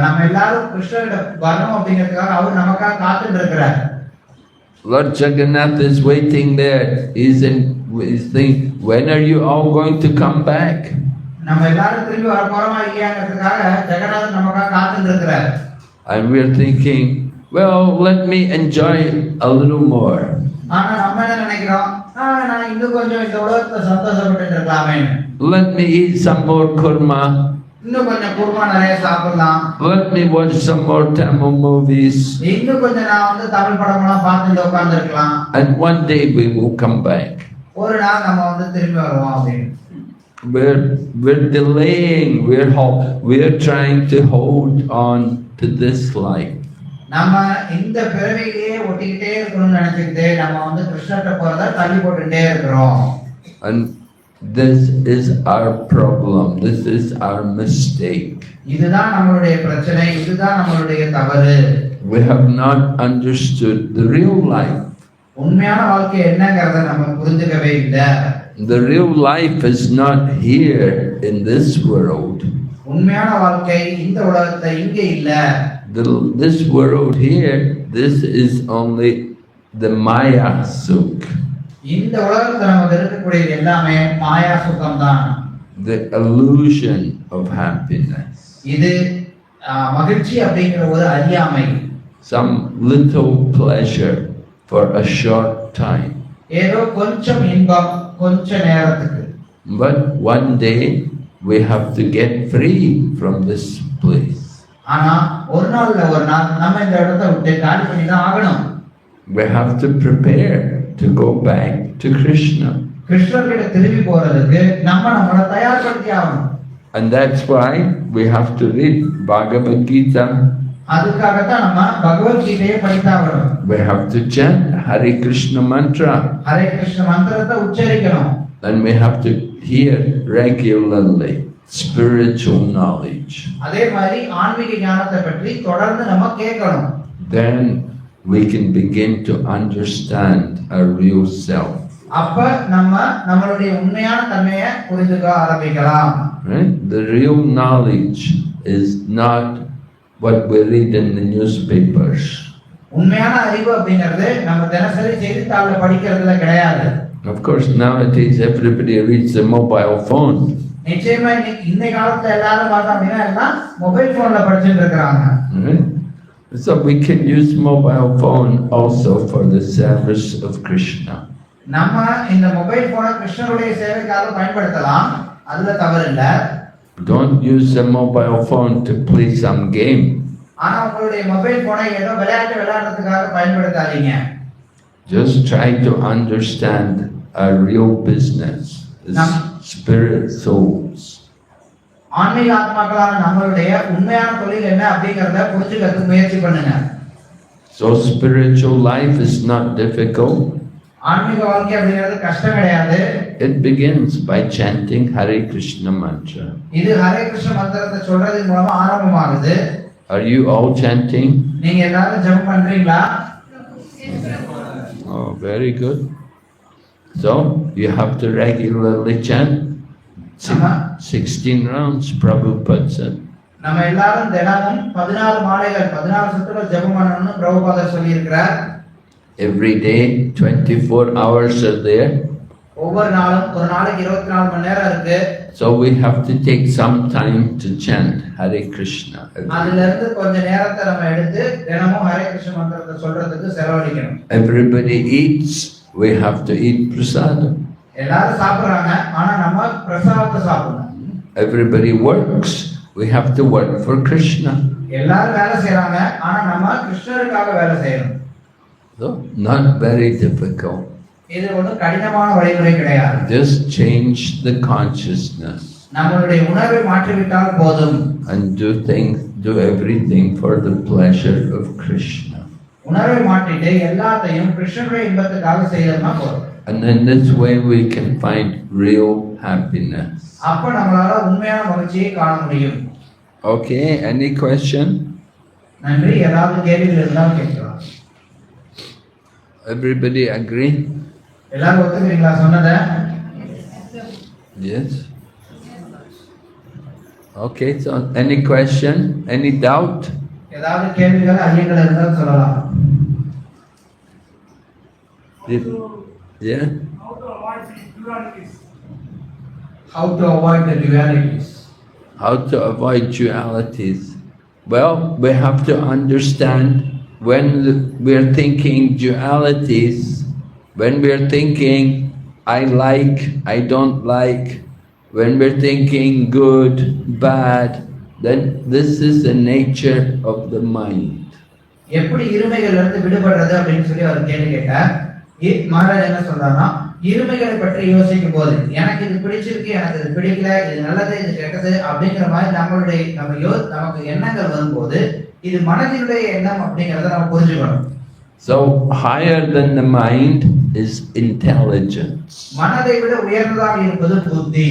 Speaker 1: நம்ம எல்லாரும் கிருஷ்ணகிட்ட வரணும் அப்படிங்கிறதுக்காக அவர் நமக்காக காத்துட்டு இருக்கிறார்.
Speaker 2: Lord Jagannath is waiting there. He's thinking, when are you all going to come back?
Speaker 1: நம்ம எல்லாரும் திரும்பி வர போறோமா இல்லையாங்கிறதுக்காக ஜெகநாதன் நமக்காக காத்துட்டு இருக்கிறார்.
Speaker 2: And we're thinking, well, let me enjoy a little more.
Speaker 1: ஆனா நம்ம என்ன நினைக்கிறோம், நான் இன்னும் கொஞ்சம் இந்த உலகத்துல சந்தோஷப்பட்டு இருக்கலாமே.
Speaker 2: Let me eat some more kurma.
Speaker 1: இன்னும் கொஞ்சம் குருமா நிறைய சாப்பிடலாம்.
Speaker 2: Let me watch some more Tamil movies.
Speaker 1: இன்னும் கொஞ்சம் நான் வந்து தமிழ் படம்லாம் பார்த்துட்டு உட்கார்ந்து இருக்கலாம்.
Speaker 2: And one day we will come back.
Speaker 1: ஒரு நாள் நம்ம வந்து திரும்பி வருவோம் அப்படின்னு.
Speaker 2: We're delaying. We're trying to hold on to this life.
Speaker 1: நம்ம இந்த பிறவியிலேயே ஒட்டிக்கிட்டே இருக்கணும்னு நினைச்சுக்கிட்டு நம்ம வந்து கிருஷ்ணர்கிட்ட போறத தள்ளி போட்டுட்டே இருக்கிறோம்.
Speaker 2: And this is our problem. This is our mistake.
Speaker 1: இதுதான் நம்மளுடைய பிரச்சனை, இதுதான் நம்மளுடைய தவறு.
Speaker 2: We have not understood the real life.
Speaker 1: உண்மையான வாழ்க்கை என்னங்கறத நம்ம புரிஞ்சுக்கவே இல்லை.
Speaker 2: The real life is not here in this world.
Speaker 1: உண்மையான வாழ்க்கை இந்த உலகத்துல இங்க இல்ல.
Speaker 2: This world here, this is only the Maya Sukh.
Speaker 1: இந்த உலகத்துல நம்ம இருக்கக்கூடியது எல்லாமே மாயா சுகம் தான்.
Speaker 2: The illusion of happiness.
Speaker 1: இது மகிழ்ச்சி அப்படிங்கிற ஒரு அறியாமை.
Speaker 2: Some little pleasure for a short time.
Speaker 1: ஏதோ கொஞ்சம் இன்பம் கொஞ்ச நேரத்துக்கு.
Speaker 2: But one day we have to get free from this place.
Speaker 1: ஆனா ஒரு நாள் நம்ம இந்த இடத்தை விட்டு காலி பண்ணி தான் ஆகணும்.
Speaker 2: We have to prepare to go back to Krishna.
Speaker 1: கிருஷ்ணர்கிட்ட திரும்பி போறதுக்கு நம்மளை தயார்படுத்தி ஆகணும்.
Speaker 2: And that's why we have to read Bhagavad Gita.
Speaker 1: அதுக்காகத்தான் நம்ம பகவத் கீதையை படித்தாகணும்.
Speaker 2: We have to chant Hare Krishna mantra.
Speaker 1: Hare Krishna மந்திரத்தை உச்சரிக்கணும்.
Speaker 2: And we have to hear regularly spiritual knowledge.
Speaker 1: அதே மாதிரி ஆன்மீக ஞானத்தை பற்றி தொடர்ந்து நம்ம கேட்கணும்.
Speaker 2: Then we can begin to understand our real self.
Speaker 1: அப்ப நம்மளுடைய உண்மையான தன்மையை புரிந்துக்க ஆரம்பிக்கலாம்.
Speaker 2: Right? The real knowledge is not what we read in the newspapers.
Speaker 1: உண்மையான அறிவு அப்படிங்கிறது நம்ம தினசரி செய்தித்தாள்ல படிக்கிறதுல கிடையாது.
Speaker 2: Of course, nowadays everybody reads a mobile phone.
Speaker 1: நிச்சயமா இந்த காலத்துல எல்லாரும் பார்த்தா அப்படின்னா எல்லாம் மொபைல் போன்ல படிச்சுட்டு இருக்காங்க.
Speaker 2: Right? So we can use mobile phone also for the service of Krishna.
Speaker 1: நம்ம இந்த மொபைல் போனை கிருஷ்ணருடைய சேவைக்காக பயன்படுத்தலாம். அதுல தவறு இல்ல.
Speaker 2: Don't use a mobile phone to play some game.
Speaker 1: ஆனா உங்களுடைய மொபைல் போனை ஏதோ விளையாட்டு விளையாடுறதுக்காக பயன்படுத்தாதீங்க.
Speaker 2: Just try to understand our real business, spirit souls.
Speaker 1: ஆன்மீக ஆத்மாக்களான நம்மளுடைய உண்மையான தொழில் என்ன அப்படிங்கறத புரிஞ்சுக்கிறதுக்கு முயற்சி பண்ணுங்க.
Speaker 2: So spiritual life is not difficult.
Speaker 1: ஆன்மீக வாழ்க்கை அப்படிங்கிறது கஷ்டம் கிடையாது.
Speaker 2: It begins by chanting Hare Krishna mantra.
Speaker 1: இது ஹரே கிருஷ்ண மந்திரத்தை சொல்றதன் மூலமா ஆரம்பமாகுது.
Speaker 2: Are you all chanting?
Speaker 1: நீங்க எல்லாரும் ஜெபம் பண்றீங்களா?
Speaker 2: Oh, very good. So you have to regularly chant 16 rounds, Prabhupada said.
Speaker 1: நம்ம எல்லாரும் தினமும் 14 மாலைகள் 14 சுற்றுகள் ஜெபம் பண்ணணும்னு பிரபுபாதர் சொல்லி இருக்கிறார்.
Speaker 2: Every day 24 hours are there.
Speaker 1: ஒவ்வொரு நாளும் ஒரு நாளைக்கு 24 மணி நேரம் இருக்கு.
Speaker 2: So we have to take some time to chant Hare Krishna.
Speaker 1: அதுல இருந்து கொஞ்ச நேரத்தை நம்ம எடுத்து தினமும் ஹரே கிருஷ்ண மந்திரத்தை சொல்றதுக்கு செலவழிக்கணும்.
Speaker 2: Everybody eats, we have to eat prasadam.
Speaker 1: எல்லாரும் சாப்பிடுறாங்க, ஆனா நம்ம பிரசாதத்தை சாப்பிடணும்.
Speaker 2: Everybody works, we have to work for Krishna.
Speaker 1: எல்லாரும் வேலை செய்றாங்க, ஆனா நம்ம கிருஷ்ணருக்காக வேலை செய்யணும்.
Speaker 2: So not very difficult.
Speaker 1: இது ஒரு கடினமான வழிமுறை கிடையாது.
Speaker 2: Just change the consciousness.
Speaker 1: நம்மளுடைய உணர்வை மாற்றிவிட்டால் போதும்.
Speaker 2: And do everything for the pleasure of Krishna.
Speaker 1: உணர்வை மாற்றிட்டு எல்லாத்தையும் கிருஷ்ணருடைய இன்பத்துக்காக செய்யறதுனா போதும்.
Speaker 2: And in this way we can find real happiness.
Speaker 1: அப்ப நம்மளால உண்மையான மகிழ்ச்சியை காண முடியும்.
Speaker 2: Okay, any question?
Speaker 1: நன்றி. ஏதாவது கேள்விகள் இருந்தால் கேட்கலாம்.
Speaker 2: Everybody agree?
Speaker 1: எல்லாரும் ஒத்துக்கிறீங்களா சொன்னதை?
Speaker 2: Yes. Okay, so any question? Any doubt?
Speaker 1: ஏதாவது கேள்விகள் ஐயங்கள் இருந்தால் சொல்லலாம்.
Speaker 2: Yeah?
Speaker 1: How to avoid the dualities?
Speaker 2: How to avoid dualities? Well, we have to understand when we are thinking dualities, when we are thinking I like, I don't like, when we're thinking good, bad, then this is the nature of the mind.
Speaker 1: எப்படி இருமைகள் இருந்து விடுபடுறது அப்படின்னு சொல்லி ஒரு கேள்வி கேட்டார். மகாராஜ் என்ன சொல்றாருன்னா, இருமைகளை பற்றி யோசிக்கும் போது எனக்கு இது பிடிச்சிருக்கு, எனக்கு இது பிடிக்கல, இது நல்லது, இது கெட்டது அப்படிங்கிற மாதிரி நமக்கு எண்ணங்கள் வரும்போது இது மனதினுடைய எண்ணம் அப்படிங்கறத நம்ம புரிஞ்சுக்கணும்.
Speaker 2: So higher than the mind is intelligence.
Speaker 1: மனதை விட உயர்ந்ததாக இருப்பது புத்தி.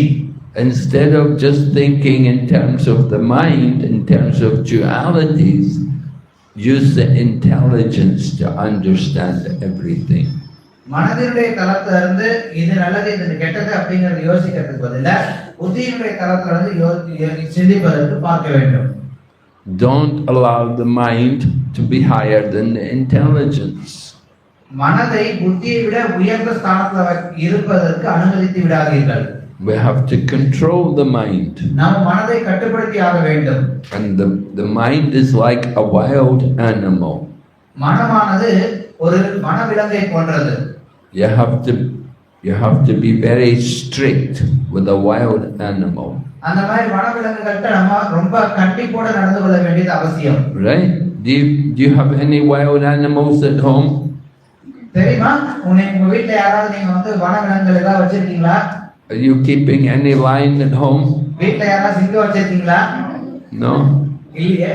Speaker 2: Instead of just thinking in terms of the mind, in terms of dualities, use the intelligence to understand everything.
Speaker 1: மனதினுடைய தளத்துல இருந்து இது நல்லது, இது கெட்டது அப்படிங்கறது யோசிக்கிறதுக்கு பதிலா புத்தியினுடைய தளத்துல இருந்து சிந்திப்பதற்கு பார்க்க வேண்டும்.
Speaker 2: Don't allow the mind to be higher than the intelligence.
Speaker 1: மனதை புத்தியை விட உயர்ந்த ஸ்தானத்துல இருப்பதற்கு அனுமதித்து விடாதீர்கள்.
Speaker 2: We have to control the mind.
Speaker 1: நாம் மனதை கட்டுப்படுத்தி ஆக வேண்டும்.
Speaker 2: And the mind is like a wild animal.
Speaker 1: மனமானது ஒரு வனவிலங்கை போன்றது.
Speaker 2: You have to You have to be very strict with a wild animal.
Speaker 1: அந்த மாதிரி வனவிலங்குகள்கிட்ட நம்ம ரொம்ப கண்டிப்போட நடந்து கொள்ள வேண்டியது அவசியம்.
Speaker 2: Right? Do you have any wild animals at home?
Speaker 1: தெரியுமா உங்க வீட்ல யாராவது நீங்க வந்து வனவிலங்குகள் ஏதாவது வச்சிருக்கீங்களா?
Speaker 2: Are you keeping any lion at home?
Speaker 1: வீட்ல யாராவது சிங்கம் வச்சிருக்கீங்களா?
Speaker 2: No?
Speaker 1: இல்லையே.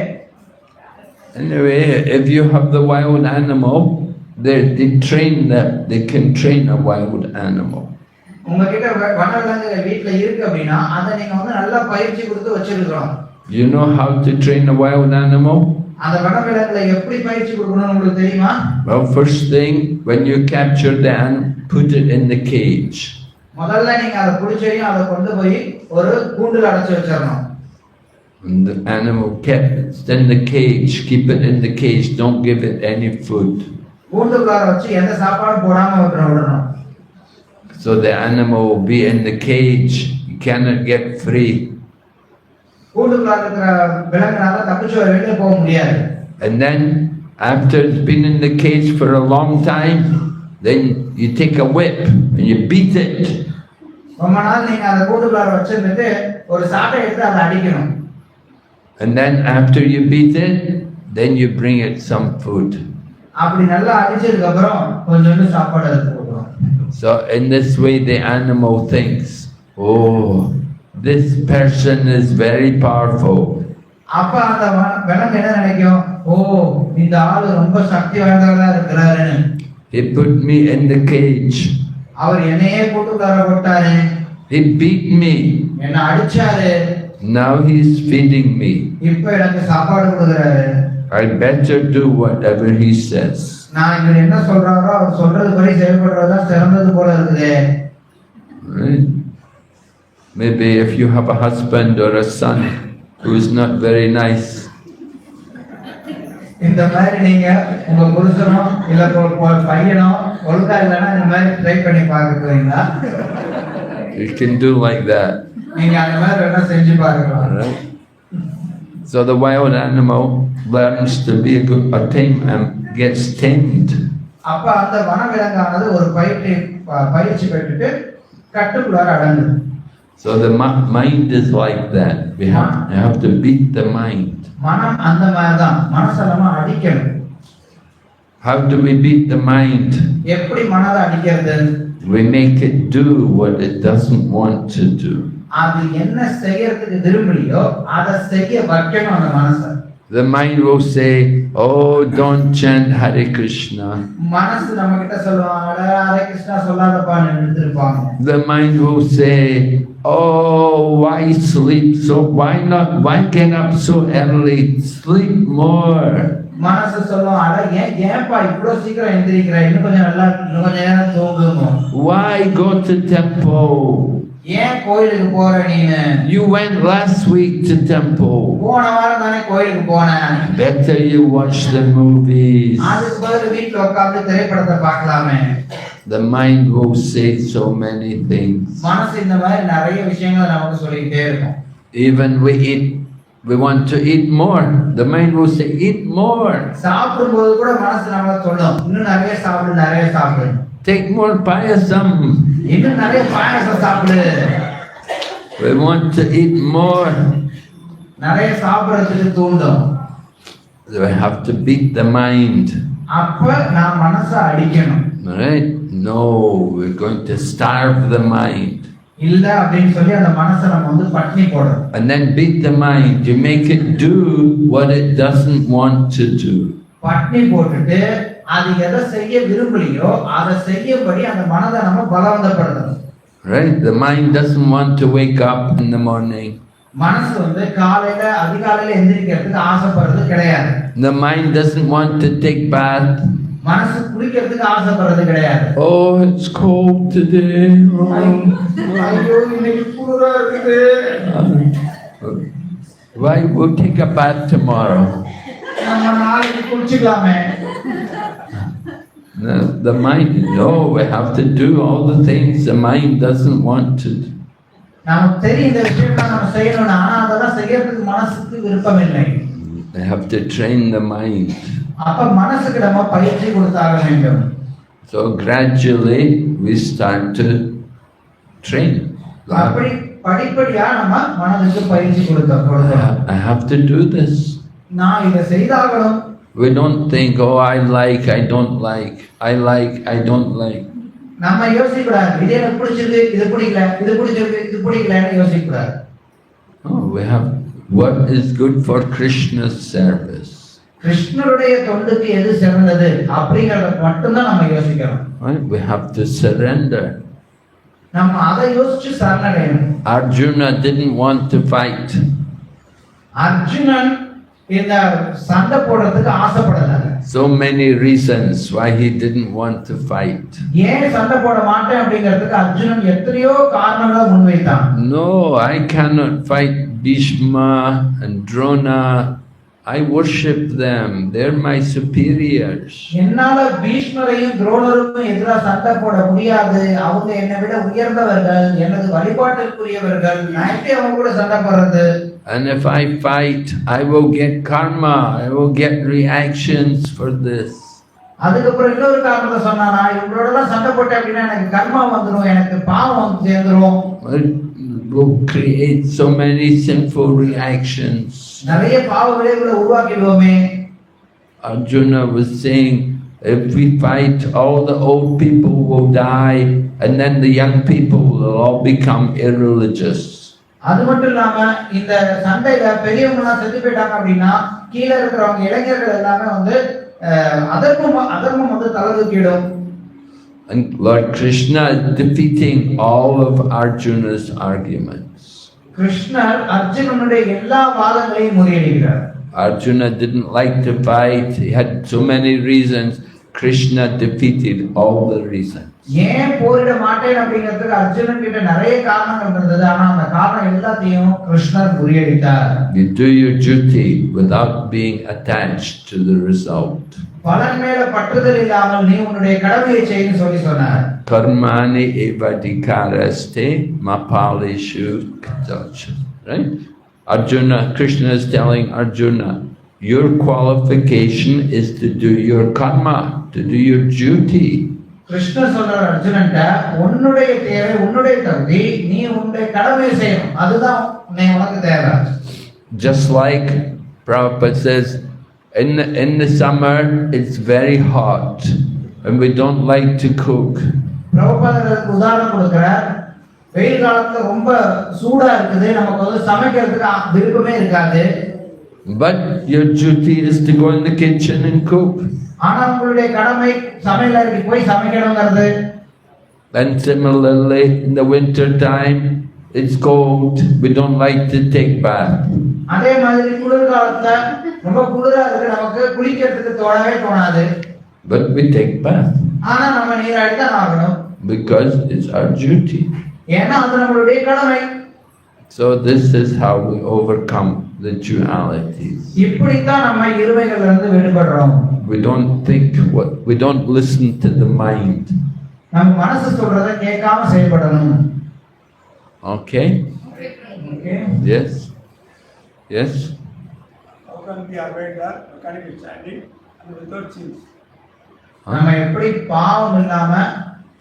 Speaker 2: Anyway, if you have the wild animal, they train them, they can train a wild animal.
Speaker 1: உங்ககிட்ட வனவிலங்குகள் வீட்ல இருக்கு அப்படின்னா அதை நீங்க வந்து நல்லா பயிற்சி கொடுத்து வச்சிருக்கணும்.
Speaker 2: You know how to train a wild animal?
Speaker 1: அந்த வனவிலங்குகளை எப்படி பயிற்சி கொடுக்கணும்னு உங்களுக்கு தெரியுமா?
Speaker 2: Well, first thing, when you capture the animal, put it in the cage.
Speaker 1: முதல்ல நீங்க அதை பிடிச்சையும் அதை கொண்டு போய் ஒரு கூண்டுல அடைச்சு வச்சிரணும்.
Speaker 2: And the animal kept in the cage, keep it in the cage, don't give it any food.
Speaker 1: கூண்டுக்குள்ளார வச்சு எந்த சாப்பாடும் போடாம விடணும்.
Speaker 2: So the animal will be in the cage, you cannot get free.
Speaker 1: கூண்டுக்குள்ளார இருக்கிற விலங்குனால தப்பிச்சு வெளியே போக முடியாது.
Speaker 2: And then after it's been in the cage for a long time, then you take a whip and you beat it.
Speaker 1: ரொம்ப நாள் நீங்க அதை கூண்டுக்குள்ளார வச்சிருந்துட்டு ஒரு சாட்டை எடுத்து அதை அடிக்கணும்.
Speaker 2: And then after you beat it, then you bring it some food.
Speaker 1: அப்படி நல்லா அடிச்சதுக்கு அப்புறம் கொஞ்சோண்டு சாப்பாடு எடுத்து கொடுக்கணும்.
Speaker 2: So in this way the animal thinks, oh, this person is very powerful.
Speaker 1: அப்ப அந்த விலங்கு என்ன நினைக்கும், ஓ இந்த ஆளு ரொம்ப சக்தி வாய்ந்தவரா இருக்கிறாருன்னு.
Speaker 2: He put me in the cage.
Speaker 1: அவர் என்னையே கூண்டுக்குள்ளார போட்டாரு.
Speaker 2: He beat me.
Speaker 1: என்ன அடிச்சாரு.
Speaker 2: Now he's feeding me.
Speaker 1: இப்ப எனக்கு சாப்பாடு கொடுக்கறாரு.
Speaker 2: I better do whatever he says.
Speaker 1: நான் இவர் என்ன சொல்றாரோ அவர் சொல்றதுபடி செயல்படுறதா சிறந்தது போல இருக்குது.
Speaker 2: Right? Maybe if you have a husband or a son who is not very nice,
Speaker 1: இந்த மாதிரி நீங்க உங்க புருஷனோ இல்ல பையனோ ஒழுங்கா இல்லைன்னா இந்த மாதிரி ட்ரை பண்ணி பார்க்கறீங்களா?
Speaker 2: you can do like that.
Speaker 1: நீங்க அந்த மாதிரி வேணா செஞ்சு பார்க்கலாம்.
Speaker 2: Right? So the wild animal learns to be a tame and gets tamed.
Speaker 1: அப்ப அந்த வனவிலங்கானது ஒரு பயிற்சி பெற்றுட்டு கட்டுக்குள்ளார அடங்குது.
Speaker 2: So the mind is like that. We have to beat the mind.
Speaker 1: மனம் அந்த மாதிரி தான். மனசை நம்ம அடிக்கணும்.
Speaker 2: How do we beat the mind?
Speaker 1: எப்படி மனதை அடிக்கிறது?
Speaker 2: We make it do what it doesn't want to do.
Speaker 1: அது என்ன செய்யறதுக்கு விரும்பலையோ அதை செய்ய வைக்கணும் அந்த மனசை.
Speaker 2: The mind will say, oh, don't chant Hare Krishna.
Speaker 1: மனசு நம்ம கிட்ட சொல்லுவாங்க, Hare Krishna சொல்லாதப்பான்னு நிறுத்திருப்பாங்க.
Speaker 2: The mind will say, oh, why sleep so, why get up so early, sleep more.
Speaker 1: மனசு சொல்லும், அட ஏன்பா இவ்வளவு சீக்கிரம் எந்திரிக்கிற, இன்னும் கொஞ்சம் நேரம் தூங்குங்க.
Speaker 2: Why go to temple?
Speaker 1: ஏன் கோயிலுக்கு போற நீனு?
Speaker 2: You went last week to temple.
Speaker 1: போன வாரம் தானே கோயிலுக்கு போனேன்.
Speaker 2: Better you watch the movies.
Speaker 1: அதுக்கு பதில் வீட்ல உட்கார்ந்து திரைப்படத்தை பார்க்கலாமே.
Speaker 2: The mind will say so many things.
Speaker 1: மனசு இந்த மாதிரி நிறைய விஷயங்களை நமக்கு சொல்லிட்டே இருக்கும்.
Speaker 2: Even we want to eat more. The mind will say, eat more.
Speaker 1: சாப்பிடும்போது கூட மனசு நம்மள சொல்லும், இன்னும் நிறைய சாப்பிடு.
Speaker 2: Take more payasam.
Speaker 1: இன்னும் நிறைய பாயாசம் சாப்பிடு.
Speaker 2: We want to eat more.
Speaker 1: நிறைய சாப்பிடுறதுக்கு தூண்டும்.
Speaker 2: We have to beat the mind.
Speaker 1: அப்ப நான் மனசை அடிக்கணும்.
Speaker 2: Right? No, we're going to starve the mind.
Speaker 1: இல்ல அப்படின்னு சொல்லி அந்த மனசை நம்ம வந்து பட்டினி போடணும்.
Speaker 2: And then beat the mind. You make it do what it doesn't want to do.
Speaker 1: பட்டினி போட்டுட்டு அது எதை செய்ய விரும்பலையோ அதை செய்யபடி அந்த மனதை நம்ம பலவந்தப்படுத்தணும்.
Speaker 2: Right? The mind doesn't want to wake up in the morning.
Speaker 1: மனசு வந்து அதிகாலையில எந்திரிக்கிறதுக்கு ஆசைப்படுறது கிடையாது.
Speaker 2: The mind doesn't want to take bath.
Speaker 1: மனசு குளிக்கிறதுக்கு ஆசைப்படுறது கிடையாது.
Speaker 2: Oh, it's cold today.
Speaker 1: ஐயோ இன்னைக்கு குளிரா இருக்குது.
Speaker 2: Why we'll take a bath tomorrow.
Speaker 1: நம்ம நாளைக்கு குளிச்சுக்கலாமே.
Speaker 2: The mind, no, we have to do all the things the mind doesn't want to do.
Speaker 1: நமக்கு தெரியும் இந்த விஷயத்தை நம்ம செய்யணும், ஆனா அதெல்லாம் செய்யறதுக்கு மனசுக்கு விருப்பம் இல்லை.
Speaker 2: They have to train the mind.
Speaker 1: அப்ப மனசுக்கு நம்ம பயிற்சி கொடுத்தாக வேண்டும்.
Speaker 2: So gradually we start to train.
Speaker 1: அப்படி படிப்படியா நம்ம மனதுக்கு பயிற்சி கொடுக்கணும்.
Speaker 2: I have to do this.
Speaker 1: நான் இதை செய்தாகணும்.
Speaker 2: We don't think, oh, I like, I don't like, I like, I don't like.
Speaker 1: நம்ம யோசிக்கூடாது, இது எனக்கு பிடிச்சிருக்கு, இது பிடிக்கல, இது பிடிச்சிருக்கு, இது பிடிக்கலன்னு யோசிக்கூடாது.
Speaker 2: Oh, we have what is good for Krishna's service.
Speaker 1: கிருஷ்ணருடைய தொண்டுக்கு எது சிறந்தது அப்படிங்கறத மட்டும்தான் நம்ம யோசிக்கணும்.
Speaker 2: Right? We have to surrender.
Speaker 1: நம்ம அதை யோசிச்சு சரணடையணும்.
Speaker 2: Arjuna didn't want to fight.
Speaker 1: Arjunan இந்த சண்டை போடுறதுக்கு ஆசைப்படல.
Speaker 2: So many reasons why he didn't want to fight.
Speaker 1: ஏன் சண்டை போட மாட்டேன் அப்படிங்கிறதுக்கு அர்ஜுனன் எத்தனையோ காரணங்களை முன்வைத்தான்.
Speaker 2: No, I cannot fight Bhishma and Drona. I worship them. They're my superiors.
Speaker 1: என்னால பீஷ்மரையும் துரோணருக்கும் எதிராக சண்டை போட முடியாது. அவங்க என்னை விட உயர்ந்தவர்கள், எனது வழிபாட்டிற்குரியவர்கள். நான் எப்படி அவங்க கூட சண்டை போடுறது?
Speaker 2: And if I fight, I will get karma. I will get reactions for this.
Speaker 1: அதுக்கப்புறம் இன்னொரு காரணத்தை சொன்னானா, இவங்களோட எல்லாம் சண்டை போட்டேன் அப்படின்னா எனக்கு கர்மா வந்துடும், எனக்கு பாவம் வந்து சேர்ந்துரும்.
Speaker 2: It will create so many sinful reactions.
Speaker 1: நிறைய பாவ விளைவுகளை உருவாக்கிடுவோமே.
Speaker 2: Arjuna was saying, if we fight, all the old people will die, and then the young people will all become irreligious.
Speaker 1: அது மட்டும் இல்லாம இந்த சண்டையில பெரியவங்க எல்லாம் செத்து போயிட்டாங்க அப்படின்னா கீழே இருக்கிறவங்க இளைஞர்கள் எல்லாமே வந்து அதர்மம் வந்து தலதூக்கிடும்.
Speaker 2: And Lord Krishna is defeating all of Arjuna's arguments.
Speaker 1: கிருஷ்ணர் அர்ஜுனனுடைய எல்லா வாதங்களையும் முறியடிக்கிறார்.
Speaker 2: Arjuna didn't like to fight. He had so many reasons. Krishna defeated all the reasons.
Speaker 1: ஏன் போரிட மாட்டேன் அப்படிங்கிறதுக்கு அர்ஜுனன் கிட்ட நிறைய காரணங்கள் இருந்தது. ஆனா அந்த காரணம் எல்லாத்தையும் கிருஷ்ணர் முறியடித்தார்.
Speaker 2: You do your duty without being attached to the result.
Speaker 1: பலன் மேல பற்றுதல் இல்லாமல் நீ உன்னுடைய கடமையை செய்யு சொல்லி சொன்னார்.
Speaker 2: Karmani evadikaraste mapalishu kadacha. Right? Arjuna, Krishna is telling Arjuna, your qualification is to do your karma, to do your duty.
Speaker 1: கிருஷ்ணர் சொல்றார் அர்ஜுனன்ட்ட, உன்னுடைய தேவை, உன்னுடைய தகுதி, நீ உன்னுடைய கடமையை செய்யணும். அதுதான் உனக்கு தேவை.
Speaker 2: Just like Prabhupada says, in the summer it's very hot and we don't like to cook.
Speaker 1: பிரபுபாதருக்கு உதாரணம் கொடுக்கிறார். வெயில் காலத்துல ரொம்ப சூடா இருக்குது, நமக்கு வந்து சமைக்கிறதுக்கு விருப்பமே இருக்காது.
Speaker 2: But your duty is to go in the kitchen and cook.
Speaker 1: ஆனா உங்களுடைய கடமை சமையலறைக்கு போய் சமைக்கணும்ங்கிறது.
Speaker 2: And similarly, in the winter time, it's cold. We don't like to take bath.
Speaker 1: அதே மாதிரி குளிர் காலத்துல ரொம்ப குளிரா இருக்கு, நமக்கு குளிக்கிறதுக்கு தோணாது.
Speaker 2: But we take bath.
Speaker 1: ஆனா நம்ம நீராடி தான் ஆகணும்.
Speaker 2: Because it's our duty.
Speaker 1: ஏன்னா அது நம்மளுடைய கடமை.
Speaker 2: So this is how we overcome the dualities.
Speaker 1: இப்படித்தான் நம்ம இருமைகள்ல இருந்து விடுபடுறோம்.
Speaker 2: We don't think we don't listen to the mind.
Speaker 1: நம்ம மனசு சொல்றத கேட்காம செயல்படணும்.
Speaker 2: Okay?
Speaker 1: Okay.
Speaker 2: Yes. Yes.
Speaker 3: How can we avoid the mechanical chanting and without sins?
Speaker 1: நம்ம எப்படி பாவம் இல்லாம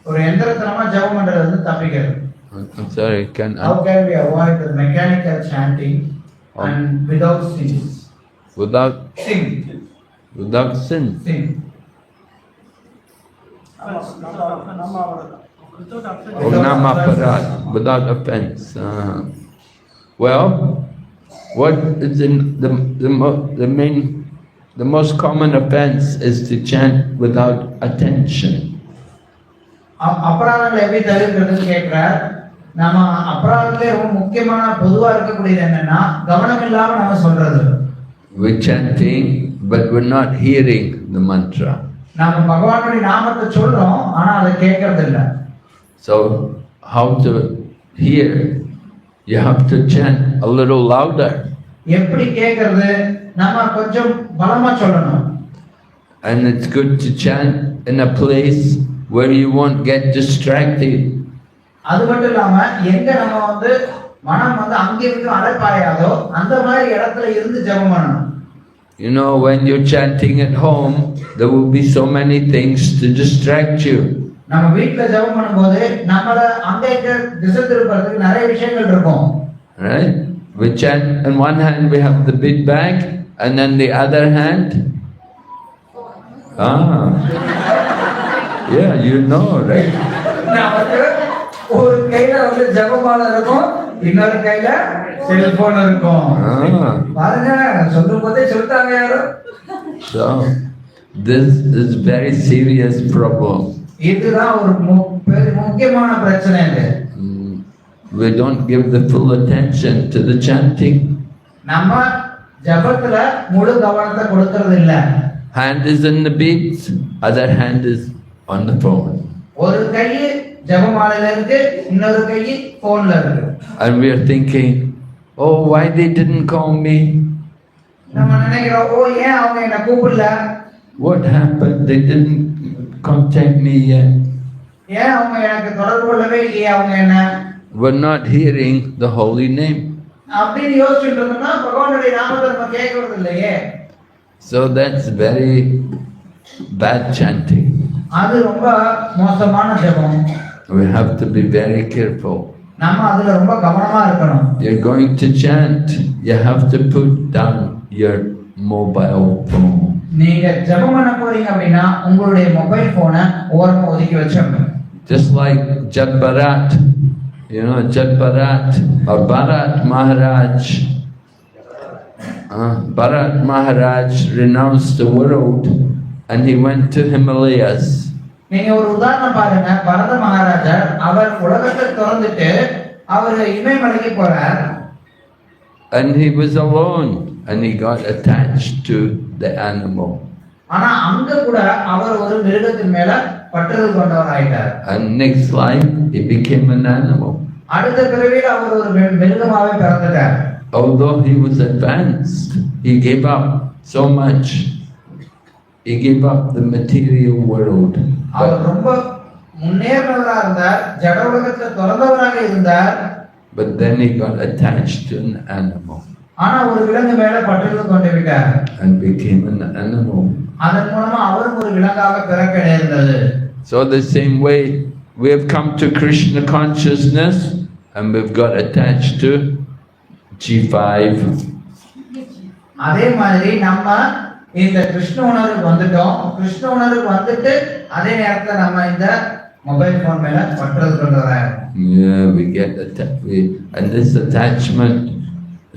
Speaker 1: ஒரு எந்திரத்தனமா ஜெபம் பண்றது வந்து தப்பிக்கிறது?
Speaker 2: I'm sorry,
Speaker 1: How can we avoid the mechanical chanting and without sins?
Speaker 2: Without
Speaker 1: Sin.
Speaker 2: sin.
Speaker 1: Sin.
Speaker 2: Namaparad, without offense. Well, what is in the most common offense is to chant without attention.
Speaker 1: அபராதங்களை எப்படி தவிர்க்கிறதுன்னு கேட்கிறார். நம்ம அபராதத்திலே ரொம்ப முக்கியமான பொதுவா இருக்கக்கூடியது என்னன்னா கவனம் இல்லாம நம்ம சொல்றது.
Speaker 2: We're chanting, but we're not hearing the mantra.
Speaker 1: நாம பகவானுடைய நாமத்தை சொல்றோம், ஆனா அதை கேட்கறது இல்ல.
Speaker 2: So how to hear? You have to chant a little louder.
Speaker 1: எப்படி கேட்கறது? நம்ம கொஞ்சம் பலமா சொல்லணும்.
Speaker 2: And it's good to chant in a place where you won't get distracted.
Speaker 1: அது மட்டும் இல்லாம எங்க நம்ம வந்து மனம் வந்து அங்கிருந்து அலைப்பாயாதோ அந்த மாதிரி இடத்துல இருந்து ஜெபம் பண்ணணும்.
Speaker 2: You know, when you're chanting at home, there will be so many things to distract you.
Speaker 1: நம்ம வீட்ல ஜெபம் பண்ணும்போது நம்மள அங்க இங்க திசை திருப்பறதுக்கு நிறைய விஷயங்கள் இருக்கும்.
Speaker 2: Right? We chant, on one hand we have the big bag, and then the other hand, yeah, you know, right?
Speaker 1: நமக்கு ஒரு கையில வந்து ஜெபமாலை இருக்கும், இன்னொரு கையில செல்போன் இருக்கும். பாருங்க, சொல்லும்போதே சொல்லிட்டாங்க யாரும்.
Speaker 2: So, this is very serious problem.
Speaker 1: இதுதான் ஒரு முக்கியமான பிரச்சனை இது.
Speaker 2: We don't give the full attention to the chanting.
Speaker 1: நம்ம ஜெபத்துல முழு கவனத்தை கொடுக்கிறது இல்ல.
Speaker 2: Hand is in the beats, other hand is on the phone.
Speaker 1: ஒரு கை ஜெபமாலையில இருக்கு, இன்னொரு கை போன்ல இருக்கு.
Speaker 2: And we are thinking, oh, why they didn't call me?
Speaker 1: நம்ம நினைக்கிறோம், ஓ ஏன் அவங்க என்ன கூப்பிடல?
Speaker 2: What happened? They didn't contact me yet.
Speaker 1: ஏன் அவங்க எனக்கு தொடர்பு கொள்ளவே இல்லையே அவங்க என்ன?
Speaker 2: We're not hearing the holy name.
Speaker 1: அப்படின்னு யோசிச்சுட்டு இருந்தோம்னா பகவானுடைய நாமத்தை நம்ம கேட்கறது இல்லையே.
Speaker 2: So that's very bad chanting.
Speaker 1: அது ரொம்ப மோசமான ஜெபம்.
Speaker 2: We have to be very careful.
Speaker 1: நம்ம அதுல ரொம்ப கவனமா இருக்கணும்.
Speaker 2: You're going to chant, you have to put down your mobile phone.
Speaker 1: நீங்க ஜெபம் பண்ண போறீங்க அப்படின்னா உங்களுடைய மொபைல் போனை ஓரமா ஒதுக்கி வச்சிருங்க.
Speaker 2: Just like Jat Bharat, you know, Jat Bharat or Bharat Maharaj. Bharat Maharaj renounced the world and he went to Himalayas.
Speaker 1: நீங்க ஒரு உதாரணம் பாருங்க, பரத மகாராஜா அவர் உலகத்தை திறந்துட்டு அவர் இமயமலைக்கு போறார்.
Speaker 2: And he was alone and he got attached to the animal.
Speaker 1: ஆனா அங்க கூட அவர் ஒரு மிருகத்தின் மேல பற்றுதல் கொண்டவர் ஆயிட்டார்.
Speaker 2: And next life he became an animal.
Speaker 1: அடுத்த பிறவியில் அவர் ஒரு மிருகமாவே பிறந்துட்டார்.
Speaker 2: Although he was advanced, he gave up so much. He gave up the material world.
Speaker 1: அவர் ரொம்ப முன்னேறினவரா இருந்தார், ஜட உலகத்தை திறந்தவராக இருந்தார்.
Speaker 2: But then he got attached to an animal.
Speaker 1: ஆனா ஒரு விலங்கு மேல பற்றுதல் கொண்டு விட்டார்.
Speaker 2: And became an animal.
Speaker 1: அதன் மூலமா அவரும் ஒரு விலங்காக பிறக்க நேர்ந்தது.
Speaker 2: So the same way we have come to Krishna consciousness and we've got attached to G5.
Speaker 1: அதே மாதிரி நம்ம இந்த கிருஷ்ண உணர்வுக்கு வந்துட்டோம். கிருஷ்ண உணர்வுக்கு வந்துட்டு அதே நேரத்துல நம்ம இந்த மொபைல் போன் மேல பற்றுதல் கொண்டவராக.
Speaker 2: Yeah, we get attached, and this attachment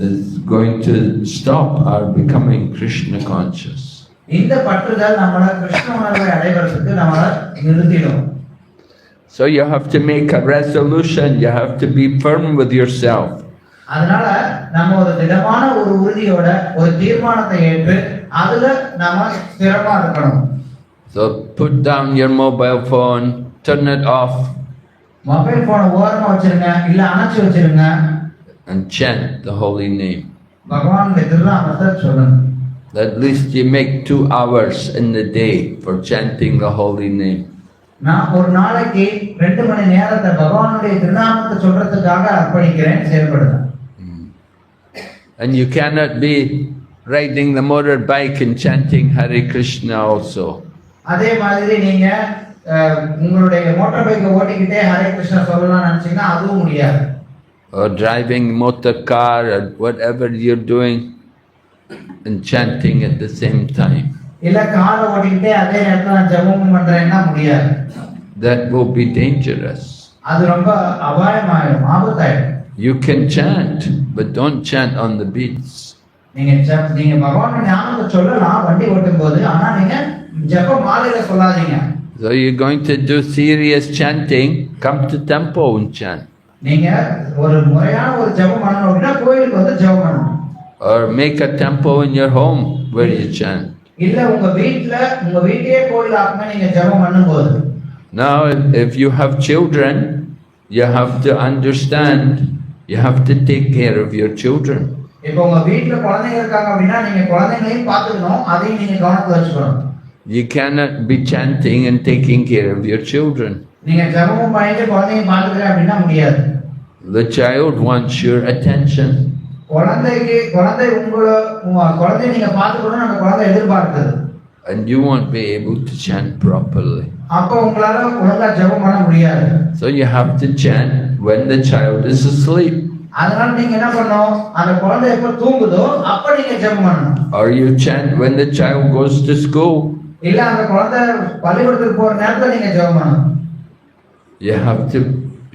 Speaker 2: is going to stop our becoming Krishna conscious.
Speaker 1: இந்த பற்றுதல் நம்மள கிருஷ்ண உணர்வை அடைவதற்கு நம்மள நிறுத்திடும்.
Speaker 2: So you have to make a resolution, you have to be firm with yourself.
Speaker 1: அதனால நம்ம ஒரு திடமான ஒரு உறுதியோட ஒரு தீர்மானத்தை ஏற்று அதுல நாம ஸ்திரமா இருக்கணும்.
Speaker 2: So put down your mobile phone, turn it off.
Speaker 1: Mobile போனை ஓரமா வச்சிருங்க, இல்ல அணைச்சு வச்சிருங்க.
Speaker 2: And chant the holy name.
Speaker 1: பகவானுடைய திருநாமத்தை சொல்லுங்க.
Speaker 2: At least you make 2 hours in the day for chanting the holy name.
Speaker 1: நான் ஒரு நாளைக்கு 2 மணி நேரத்தை பகவானுடைய திருநாமத்தை சொல்றதுக்காக அர்ப்பணிக்கிறேன், செயல்படுறேன்.
Speaker 2: And you cannot be riding the motorbike and chanting Hare Krishna also.
Speaker 1: அதே மாதிரி நீங்க உங்களுடைய மோட்டார் பைக்கை ஓட்டிக்கிட்டே ஹரே கிருஷ்ணா சொல்லலாம் நினைச்சீங்கன்னா அதுவும் முடியாது.
Speaker 2: Or driving motor car or whatever you're doing and chanting at the same time.
Speaker 1: இல்ல காரை ஓட்டிக்கிட்டே அதே நேரத்துல ஜெபம் பண்றேன்னா முடியாது.
Speaker 2: That will be dangerous.
Speaker 1: அது ரொம்ப அபாயமாயிடும், ஆபத்தாயிடும்.
Speaker 2: You can chant, but don't chant on the beats.
Speaker 1: நீங்க பகவானுடைய நாமத்தை சொல்லலாம் வண்டி ஓட்டும் போது, ஆனா நீங்க ஜெப மாலையில சொல்லாதீங்க.
Speaker 2: So you're going to do serious chanting, come to temple and chant.
Speaker 1: நீங்க ஒரு முறையான ஒரு ஜெபம் பண்ணணும் அப்படின்னா கோயிலுக்கு வந்து ஜெபம் பண்ணணும்.
Speaker 2: Or make a temple in your home where you chant.
Speaker 1: இல்ல உங்க வீட்லயே கோயில் ஆக்குங்க நீங்க ஜெபம் பண்ணும்போது.
Speaker 2: Now if you have children, you have to understand, you have to take care of your children.
Speaker 1: இப்போ உங்க வீட்ல குழந்தைங்க இருக்காங்க அப்படின்னா நீங்க குழந்தைகளையும் பார்த்துக்கணும், அதையும் நீங்க கவனத்துல வச்சுக்கணும்.
Speaker 2: You cannot be chanting and taking care of your children.
Speaker 1: நீங்க ஜெபம் பண்ணிட்டு குழந்தையை பார்த்துக்கறேன் அப்படின்னா முடியாது.
Speaker 2: The child wants your attention.
Speaker 1: குழந்தை நீங்க பார்த்துக்கணும் அந்த குழந்தை எதிர்பார்க்குது.
Speaker 2: And you won't be able to chant properly.
Speaker 1: அப்போ உங்களால ஒழுங்கா ஜெபம் பண்ண முடியாது.
Speaker 2: So you have to chant when the child is asleep.
Speaker 1: அதனால நீங்க என்ன பண்ணணும், அந்த குழந்தை எப்ப தூங்குதோ அப்ப நீங்க ஜெபம் பண்ணணும்.
Speaker 2: Or you chant when the child goes to school.
Speaker 1: இல்ல அந்த குழந்தை பள்ளிக்கூடத்துக்கு போற நேரத்துல நீங்க ஜெபம் பண்ணணும்.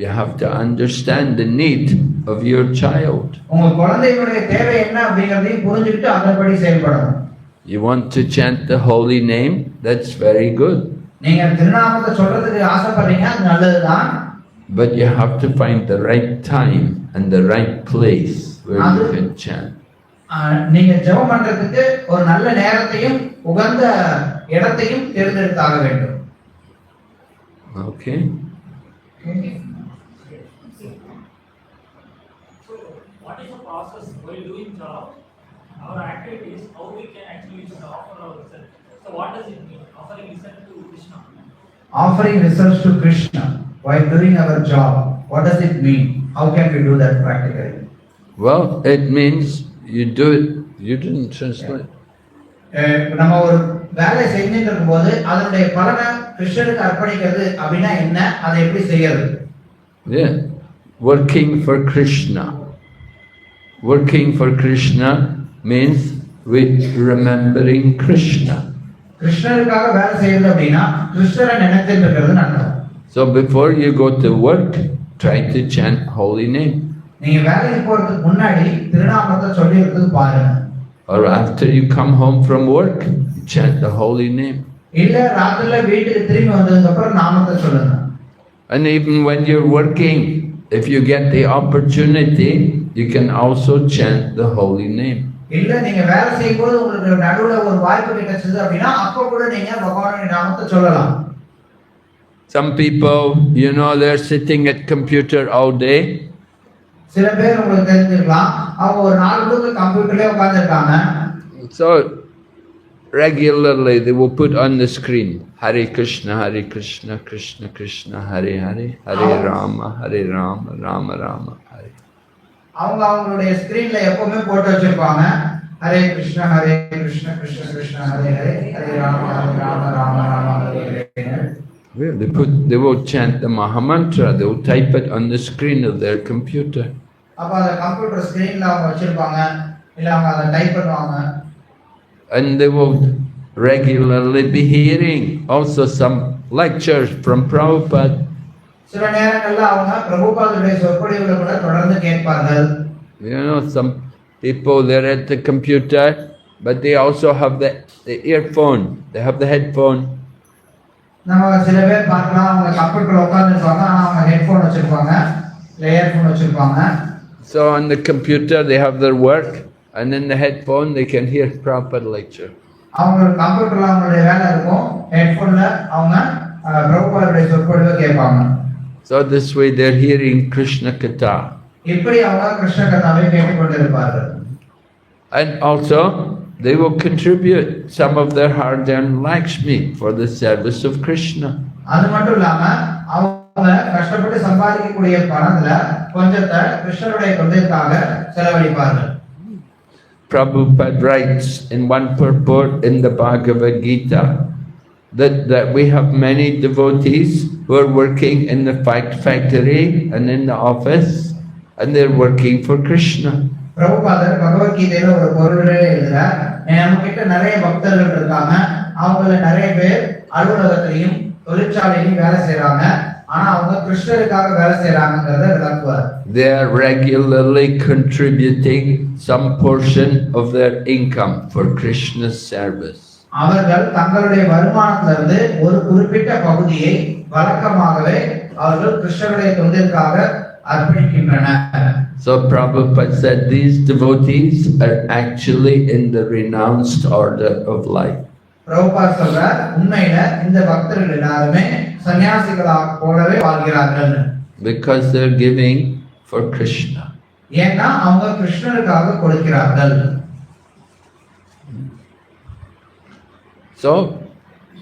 Speaker 2: You have to understand the need of your child.
Speaker 1: உங்க குழந்தையுடைய தேவை என்ன அப்படிங்கறதையும் புரிஞ்சுக்கிட்டு அதன்படி செயல்படணும்.
Speaker 2: You want to chant the holy name? That's very good.
Speaker 1: நீங்க திருநாமத்தை சொல்றதுக்கு ஆசைப்படுறீங்க, அது நல்லதுதான்.
Speaker 2: But you have to find the right time and the right place where you can chant.
Speaker 1: நீங்க ஜெபம் பண்றதுக்கு ஒரு நல்ல நேரத்தையும் உகந்த இடத்தையும் தேர்ந்தெடுத்தாக வேண்டும்.
Speaker 2: Okay?
Speaker 4: So, what is the process while doing job? Our activities, how we can actually offer ourselves. So, what does it mean? Offering result to Krishna.
Speaker 1: Offering results to Krishna while doing our job. What does it mean? How can we do that practically?
Speaker 2: Well, it means you do it. You didn't translate.
Speaker 1: நம்ம ஒரு வேலை செஞ்சுட்டு இருக்கும்போது அதனுடைய பலனை கிருஷ்ணருக்கு அர்ப்பணிக்கிறது அப்படின்னா என்ன, அதை எப்படி செய்யறது?
Speaker 2: Yeah, working for Krishna. Working for Krishna means with remembering Krishna.
Speaker 1: கிருஷ்ணருக்காக வேலை செய்யறது அப்படின்னா கிருஷ்ணரை நினைத்துட்டு இருக்கிறது அர்த்தம்.
Speaker 2: So before you go to work, try to chant holy name.
Speaker 1: நீங்க வேலைக்கு போறதுக்கு முன்னாடி திருநாமத்தை சொல்லிக்கிறதுக்கு பாருங்க.
Speaker 2: Or after you come home from work, chant the holy name.
Speaker 1: இல்ல ராத்திரில வீட்டுக்கு திரும்பி வந்ததுக்கு அப்புறம் நாமத்தை சொல்லுங்க.
Speaker 2: And even when you're working, if you get the opportunity, you can also chant the holy name.
Speaker 1: இல்ல நீங்க வேலை செய்யும்போது உங்களுக்கு நடுவுல ஒரு வாய்ப்பு கிடைச்சது அப்படின்னா அப்ப கூட நீங்க பகவானுடைய நாமத்தை சொல்லலாம்.
Speaker 2: Some people, you know, they're sitting at computer all day.
Speaker 1: சில பேர் உங்களுக்கு தெரிஞ்சிருக்கலாம், அவங்க ஒரு நாள் முழுக்க கம்ப்யூட்டர்லயே உட்கார்ந்திருக்காங்க.
Speaker 2: So regularly they will put on the screen Hare Krishna, Krishna Krishna, Hare Hare, Hare Rama, Rama Rama, Hare.
Speaker 1: அவங்க அவங்களுடைய ஸ்கிரீன்ல எப்பவுமே போட்டு வச்சிருப்பாங்க Hare Krishna Krishna Krishna Hare Hare, Hare Rama Rama Hare Hare.
Speaker 2: Well, they will chant the Mahamantra. They will type it on the screen of their computer.
Speaker 1: அப்ப அந்த computer ஸ்கிரீன்ல அவங்க வச்சிருப்பாங்க, இல்ல அவங்க அதை டைப் பண்ணுவாங்க.
Speaker 2: And they will regularly be hearing also some lectures from Prabhupada.
Speaker 1: சில நேரங்கள்ல அவங்க பிரபுபாதுடைய சொற்பொழிவுகளை கூட தொடர்ந்து கேட்பார்கள்.
Speaker 2: You know, some people they're at the computer, but they also have the earphone. They have the headphone.
Speaker 1: நம்ம சில பேர் பார்க்கலாம், அவங்க கம்ப்யூட்டர்ல உட்கார்ந்துருப்பாங்க, ஆனா அவங்க ஹெட்போன் வச்சிருப்பாங்க, இல்ல இயர்போன் வச்சிருப்பாங்க.
Speaker 2: So on the computer they have their work, and in the headphone they can hear Prabhupada lecture.
Speaker 1: அவங்க கம்ப்யூட்டர்ல அவங்களுடைய வேலை இருக்கும், ஹெட்போன்ல அவங்க பிரபுபாதுடைய சொற்பொழிவை கேட்பாங்க.
Speaker 2: So this way they're hearing Krishna Katha.
Speaker 1: இப்படி அவங்க Krishna கதாவை கேட்டுக்கொண்டிருப்பார்கள்.
Speaker 2: And also they will contribute some of their hard-earned Lakshmi for the service of Krishna.
Speaker 1: அது மட்டும் இல்லாம அவங்க கஷ்டப்பட்டு சம்பாதிக்கக்கூடிய பணத்துல கொஞ்சத்தை கிருஷ்ணருடைய கொள்கைக்காக செலவழிப்பார்கள்.
Speaker 2: Prabhupada writes in one purport in the Bhagavad Gita that we have many devotees who are working in the factory and in the office, and they're working for Krishna.
Speaker 1: பிரபுபாதர் பகவத்கீதையில ஒரு பொருளை எழுதுறார், நம்ம கிட்ட நிறைய பக்தர்கள் இருக்காங்க, அவங்கள நிறைய பேர் அலுவலகத்திலையும் தொழிற்சாலையிலும் வேலை செய்யறாங்க, ஆனா அவங்க கிருஷ்ணருக்காக வேலை செய்யறாங்கங்கறத விளக்குவார்.
Speaker 2: They are regularly contributing some portion of their income for Krishna's service.
Speaker 1: அவர்கள் தங்களுடைய வருமானத்திலிருந்து ஒரு குறிப்பிட்ட பகுதியை வழக்கமாகவே அவர்கள் கிருஷ்ணருடைய தொண்டிற்காக அர்ப்பணிக்கின்றனர்.
Speaker 2: So Prabhupada said these devotees are actually in the renounced order of life.
Speaker 1: Prabhupad சொல்றார், உண்மையில இந்த பக்தர்கள் எல்லாருமே சன்னியாசிகளாக போலவே வாழ்கிறார்கள்.
Speaker 2: Because they're giving for Krishna.
Speaker 1: ஏன்னா அவங்க கிருஷ்ணருக்காக கொடுக்கிறார்கள்.
Speaker 2: So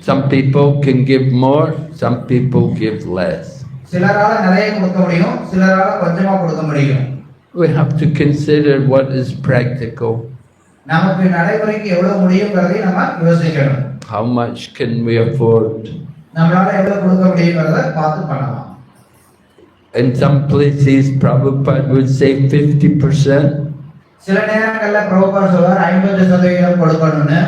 Speaker 2: some people can give more, some people give less.
Speaker 1: சிலரால நிறைய கொடுக்க முடியும், சிலரால கொஞ்சமா கொடுக்க முடியும்.
Speaker 2: we have to consider what is practical.
Speaker 1: நமக்கு நடைமுறைக்கு எவ்வளவு முடியுங்கிறதை நம்ம யோசிக்கணும்.
Speaker 2: How much can we afford?
Speaker 1: நம்மளால எவ்வளவு கொடுக்க முடியுங்கிறத பார்த்து பண்ணலாம்.
Speaker 2: In some places, Prabhupada would say 50%.
Speaker 1: சில நேரங்கள்ல பிரபுபாத் சொல்வார் 50% கொடுக்கணும்னு.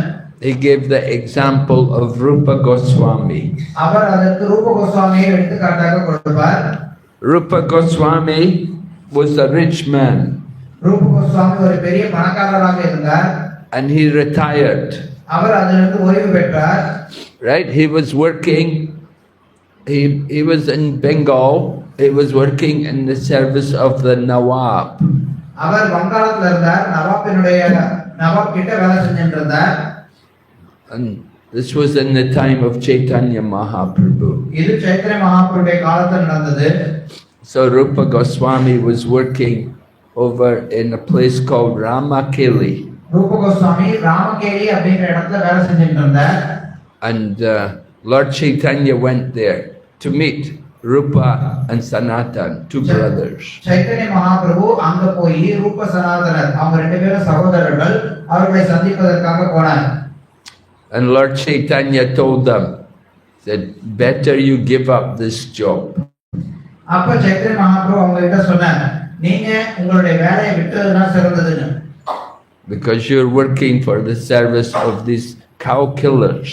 Speaker 2: He gave the example of Rupa Goswami.
Speaker 1: அவர் அதற்கு ரூப கோஸ்வாமியை எடுத்துக்காட்டாக கொடுப்பார்.
Speaker 2: Rupa Goswami was a rich man.
Speaker 1: ரூப கோஸ்வாமி ஒரு பெரிய பணக்காரராக இருந்தார்.
Speaker 2: And he retired.
Speaker 1: அவர் அதிலிருந்து ஓய்வு பெற்றார்.
Speaker 2: Right? He was working, he was in Bengal. He was working in the service of the Nawab.
Speaker 1: அவர் வங்காளத்துல இருந்தார். நவாப் கிட்ட வேலை செஞ்சுட்டு இருந்தார்.
Speaker 2: And this was in the time of Chaitanya Mahaprabhu.
Speaker 1: இது சைத்தன்ய மகாபிரபுடைய காலத்தில் நடந்தது.
Speaker 2: So Rupa Goswami was working over in a place called Ramakeli.
Speaker 1: ரூப கோஸ்வாமி ராமகேலி அப்படிங்கிற இடத்துல வேலை செஞ்சுட்டு இருந்தார்.
Speaker 2: And Lord Chaitanya went there to meet Rupa and Sanatan, two brothers.
Speaker 1: Chaitanya Mahaprabhu அங்க போய் ரூப சனாதனர் அவங்க ரெண்டு பேரும் சகோதரர்கள் அவர்களை சந்திப்பதற்காக போனார்.
Speaker 2: And Lord Chaitanya told them that better you give up this job.
Speaker 1: அப்ப சைத்தன்ய மகாபிரபு அவங்க கிட்ட சொன்னார், நீங்க உங்களுடைய வேலையை விட்டதுனா சிறந்ததுன்னு.
Speaker 2: Because you're working for the service of these cow killers.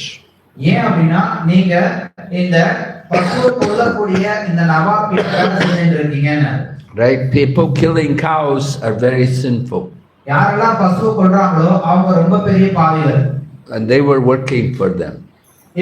Speaker 1: ஏன் அப்படின்னா நீங்க இந்த பசுவை கொல்லக்கூடிய இந்த நவாப் கிட்ட வேலை செஞ்சுட்டு இருக்கீங்கன்னு.
Speaker 2: Right? People killing cows are very sinful.
Speaker 1: யாரெல்லாம் பசுவை கொல்றாங்களோ அவங்க ரொம்ப பெரிய பாவிகள்.
Speaker 2: And they were working for them.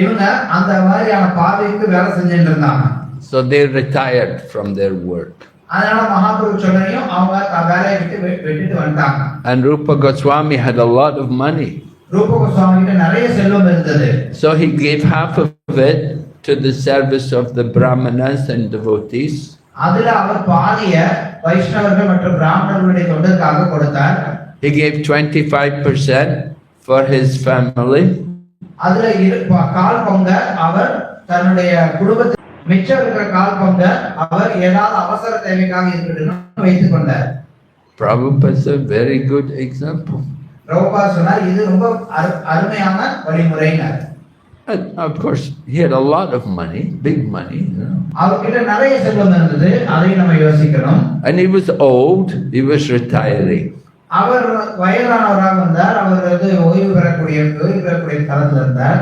Speaker 1: இவங்க அந்த மாதிரியான பாவிக்கு வேலை செஞ்சுட்டு இருந்தாங்க.
Speaker 2: So they retired from their work.
Speaker 1: அதனால மகாபிரபு சொன்னையும் அவங்க வேலையை விட்டுட்டு வந்துட்டாங்க.
Speaker 2: And Rupa Goswami had a lot of money.
Speaker 1: ரூப கோஸ்வாமி கிட்ட நிறைய செல்வம் இருந்தது.
Speaker 2: So he gave half of it to the service of the Brahmanas and devotees.
Speaker 1: அதுல அவர் பாதிய வைஷ்ணவர்கள் மற்றும் பிராமணர்களுடைய தொண்டுக்காக கொடுத்தார்.
Speaker 2: He gave 25% for his family.
Speaker 1: அதுல கால் பங்க அவர் தன்னுடைய குடும்பத்துக்கு, மிச்சம் இருக்கிற கால் பங்க அவர் ஏதாவது அவசர தேவைக்காக இருக்கட்டும் வைத்துக் கொண்டார்.
Speaker 2: Prabhupada is a very good example.
Speaker 1: Prabhupad சொன்னார் இது ரொம்ப அருமையான வழிமுறையினர்.
Speaker 2: And of course, he had a lot of money, big money.
Speaker 1: அவர்கிட்ட நிறைய செல்வம் இருந்தது, அதையும் நம்ம யோசிக்கணும்.
Speaker 2: And he was old, he was retiring.
Speaker 1: அவர் வயதானவராக இருந்தார். அவர் ஓய்வு பெறக்கூடிய தரத்தில் இருந்தார்.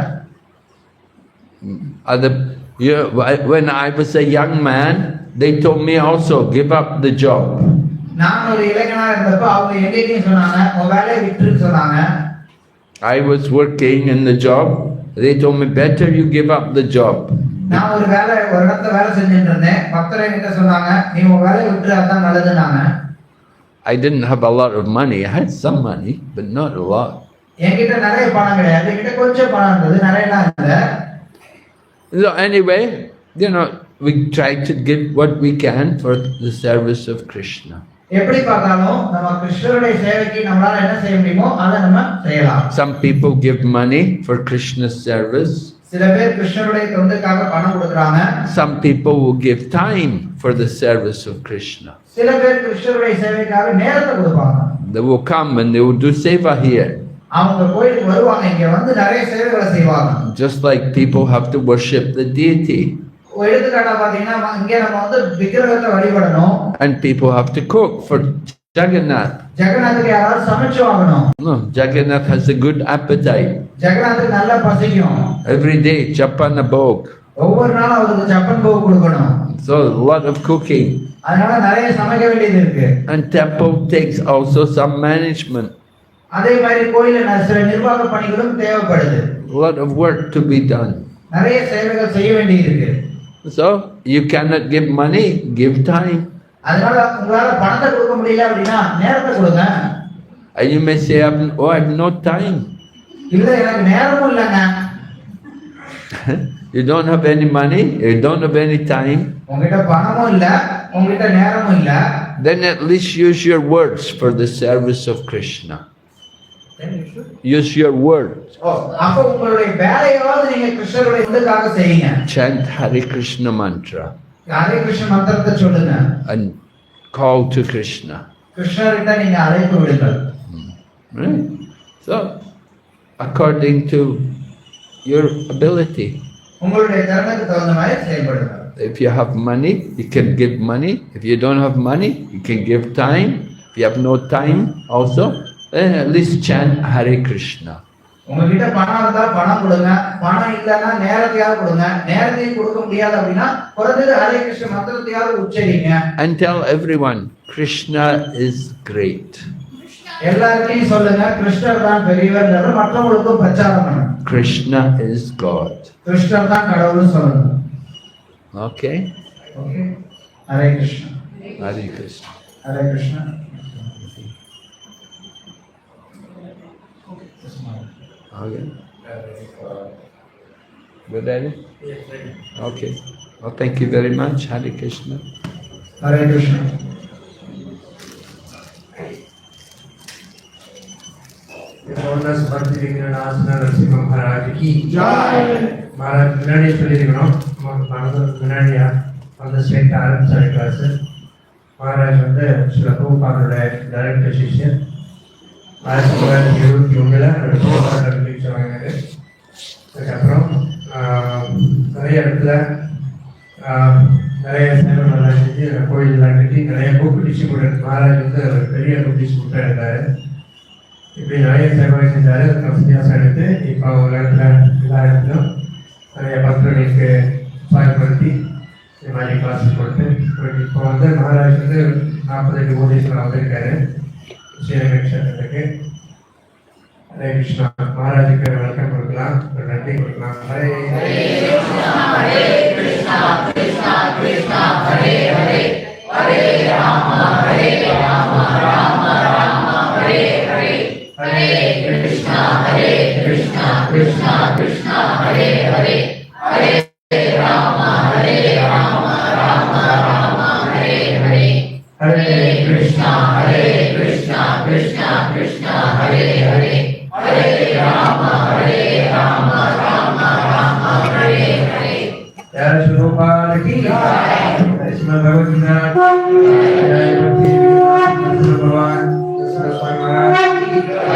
Speaker 2: When I was a young man, they told me also, give up the job.
Speaker 1: நான் ஒரு இளைஞனா இருந்தப்ப அவங்க எங்கேயும் சொன்னாங்க, உன் வேலையை விட்டுன்னு சொன்னாங்க.
Speaker 2: I was working in the job. They told me, better you give up the job.
Speaker 1: நான் ஒரு இடத்துல வேலை செஞ்சுட்டு இருந்தேன். பக்தரை கிட்ட சொன்னாங்க, நீ உன் வேலையை விட்டுரு, அதான் நல்லதுன்னாங்க.
Speaker 2: I didn't have a lot of money. I had some money, but not a lot.
Speaker 1: என்கிட்ட நிறைய பணம் கிடையாது. என்கிட்ட கொஞ்சம் பணம் இருந்தது, நிறையலாம் இல்ல.
Speaker 2: So anyway, we try to give what we can for the service of Krishna.
Speaker 1: எப்படி பார்த்தாலும் நம்ம கிருஷ்ணருடைய சேவைக்கு நம்மளால என்ன செய்ய முடியுமோ அதை நம்ம செய்யலாம்.
Speaker 2: Some people give money for Krishna's service.
Speaker 1: சில பேர் கிருஷ்ணருடைய தொண்டுக்காக பணம் கொடுக்கறாங்க.
Speaker 2: Some people will give time for the service of Krishna.
Speaker 1: சில பேர் கிருஷ்ணருடைய சேவைக்காக நேரத்தை கொடுப்பாங்க.
Speaker 2: They will come and they will do seva here.
Speaker 1: அவங்க கோயிலுக்கு வருவாங்க, இங்க வந்து நிறைய சேவைகளை செய்வாங்க.
Speaker 2: Just like people have to worship the deity.
Speaker 1: எடுத்துக்காட்டா பாத்தீங்கன்னா இங்க நம்ம வந்து விக்கிரகத்தை வழிபடணும்.
Speaker 2: And people have to cook for Jagannath.
Speaker 1: ஜெகநாத்துக்கு யாராவது சமைச்சு வாங்கணும்.
Speaker 2: No, Jagannath has a good appetite.
Speaker 1: ஜெகநாத்துக்கு நல்ல பசிக்கும்.
Speaker 2: Every day, chapana bhog.
Speaker 1: ஒவ்வொரு நாளும் அவருக்கு ஜப்பன் போக கொடுக்கணும்.
Speaker 2: So a lot of cooking.
Speaker 1: அதனால நிறைய சமைக்க வேண்டியது இருக்கு.
Speaker 2: And temple takes also some management.
Speaker 1: அதே மாதிரி கோயில்ல சில நிர்வாக பணிகளும் தேவைப்படுது.
Speaker 2: A lot of work to be done.
Speaker 1: நிறைய சேவைகள் செய்ய வேண்டியது இருக்கு.
Speaker 2: So you cannot give money, give time.
Speaker 1: அதனால உங்களால பணத்தை கொடுக்க முடியல அப்படின்னா நேரத்தை கொடுங்க.
Speaker 2: And you may say, I have no time.
Speaker 1: இல்ல எனக்கு நேரமும் இல்லைங்க.
Speaker 2: You don't have any money, you don't have any time.
Speaker 1: உங்ககிட்ட பணமும் இல்ல, உங்ககிட்ட நேரமும் இல்ல.
Speaker 2: Then at least use your words for the service of Krishna. Use your words.
Speaker 1: அப்ப உங்களுடைய வேலையாவது நீங்க கிருஷ்ணருடைய தொண்டுக்காக செய்யுங்க.
Speaker 2: Chant Hare Krishna mantra.
Speaker 1: Hare Krishna மந்திரத்தை சொல்லுங்க.
Speaker 2: And call to Krishna.
Speaker 1: கிருஷ்ணர்கிட்ட நீங்க அழைப்பு விடுங்கள்.
Speaker 2: Right? So, according to your ability.
Speaker 1: உங்களுடைய திறமைக்கு தகுந்த மாதிரி செயல்படுங்கள்.
Speaker 2: If you have money, you can give money. If you don't have money, you can give time. If you have no time also, then at least chant Hare Krishna.
Speaker 1: உங்ககிட்ட பணம் இருந்தா பணம் கொடுங்க, பணம் இல்லைன்னா நேரத்தையாவது கொடுங்க, நேரத்தையும் கொடுக்க முடியாது அப்படின்னா குறைஞ்சது Hare Krishna மந்திரத்தையாவது உச்சரிங்க.
Speaker 2: And tell everyone, Krishna is great.
Speaker 1: எல்லாருக்கையும் சொல்லுங்க கிருஷ்ணர் தான் பெரியவர், மற்றவங்களுக்கும் பிரச்சாரம் பண்ணுங்க.
Speaker 2: Krishna is God.
Speaker 1: கிருஷ்ணர் தான் கடவுள்னு சொல்லுங்க.
Speaker 2: Okay?
Speaker 1: Okay. Hare Krishna.
Speaker 2: Hare Krishna.
Speaker 1: Hare Krishna.
Speaker 2: Okay. Good, Daddy? Okay. Well, thank you very much. Hare Krishna.
Speaker 1: Hare Krishna.
Speaker 5: Mohandas பக்தி விக்ரநாத் நரசிம்ம மகாராஜ் கி
Speaker 1: ஜெய்.
Speaker 5: மகாராஜ் முன்னாடியே சொல்லியிருக்கணும், முன்னாடியா வந்து ஸ்ட்ரெயிட் ஆரம்பிச்சாரு கிளாஸ். மகாராஜ் வந்து சில பிரபுபாதோட டைரக்டர் சிஷ்யர். 1971 ரிலீஸ் வாங்கினாரு. அதுக்கப்புறம் நிறைய இடத்துல நிறைய சேவைகள்லாம் செஞ்சு கோயிலெலாம் கட்டி நிறைய புக் டிஸ்ட்ரிபியூட்டர். மகாராஜ் வந்து ஒரு பெரிய புக் டிஸ்ட்ரிபியூட்டர் இருந்தார். இப்படி நிறைய சேவை செஞ்சார். சன்னியாசம் எடுத்து இப்போ ஒரு இடத்துல எல்லா இடத்துலையும் நிறைய பக்தர்களுக்கு பயன்படுத்தி இந்த மாதிரி கிளாஸ் கொடுத்து இப்போ வந்து மகாராஜ் வந்து 48 கோடீஸ்வரர் வந்திருக்காரு ஸ்ரீரங்க கஷேத்திரத்துக்கு. ஹரே கிருஷ்ணா. மகாராஜுக்கு வெல்கம் கொடுக்கலாம், ஒரு நன்றி கொடுக்கலாம். ஹரே கிருஷ்ணா ஹரே கிருஷ்ணா கிருஷ்ணா கிருஷ்ணா ஹரே ஹரே, ஹரே ராம ஹரே ராம ராம ராம ஹரே ஹரே, ஹரே கிருஷ்ணா ஹரே கிருஷ்ணா கிருஷ்ணா கிருஷ்ணா ஹரே ஹரே, ஹரே ராம ஹரே ராம ராம ராம ஹரே ஹரே, ஹரே கிருஷ்ணா ஹரே கிருஷ்ணா கிருஷ்ணா கிருஷ்ணா ஹரே ஹரே, ஹரே ராம ஹரே ராம ராம ராம ஹரே ஹரே. ஜெய ஸ்ரீ ரூபால் கி ஜெய். ஸ்ரீமத் பகவத் கீதா ஜெய். பக்தி பகவான் ஸ்வாமி மகாராஜ் की जय.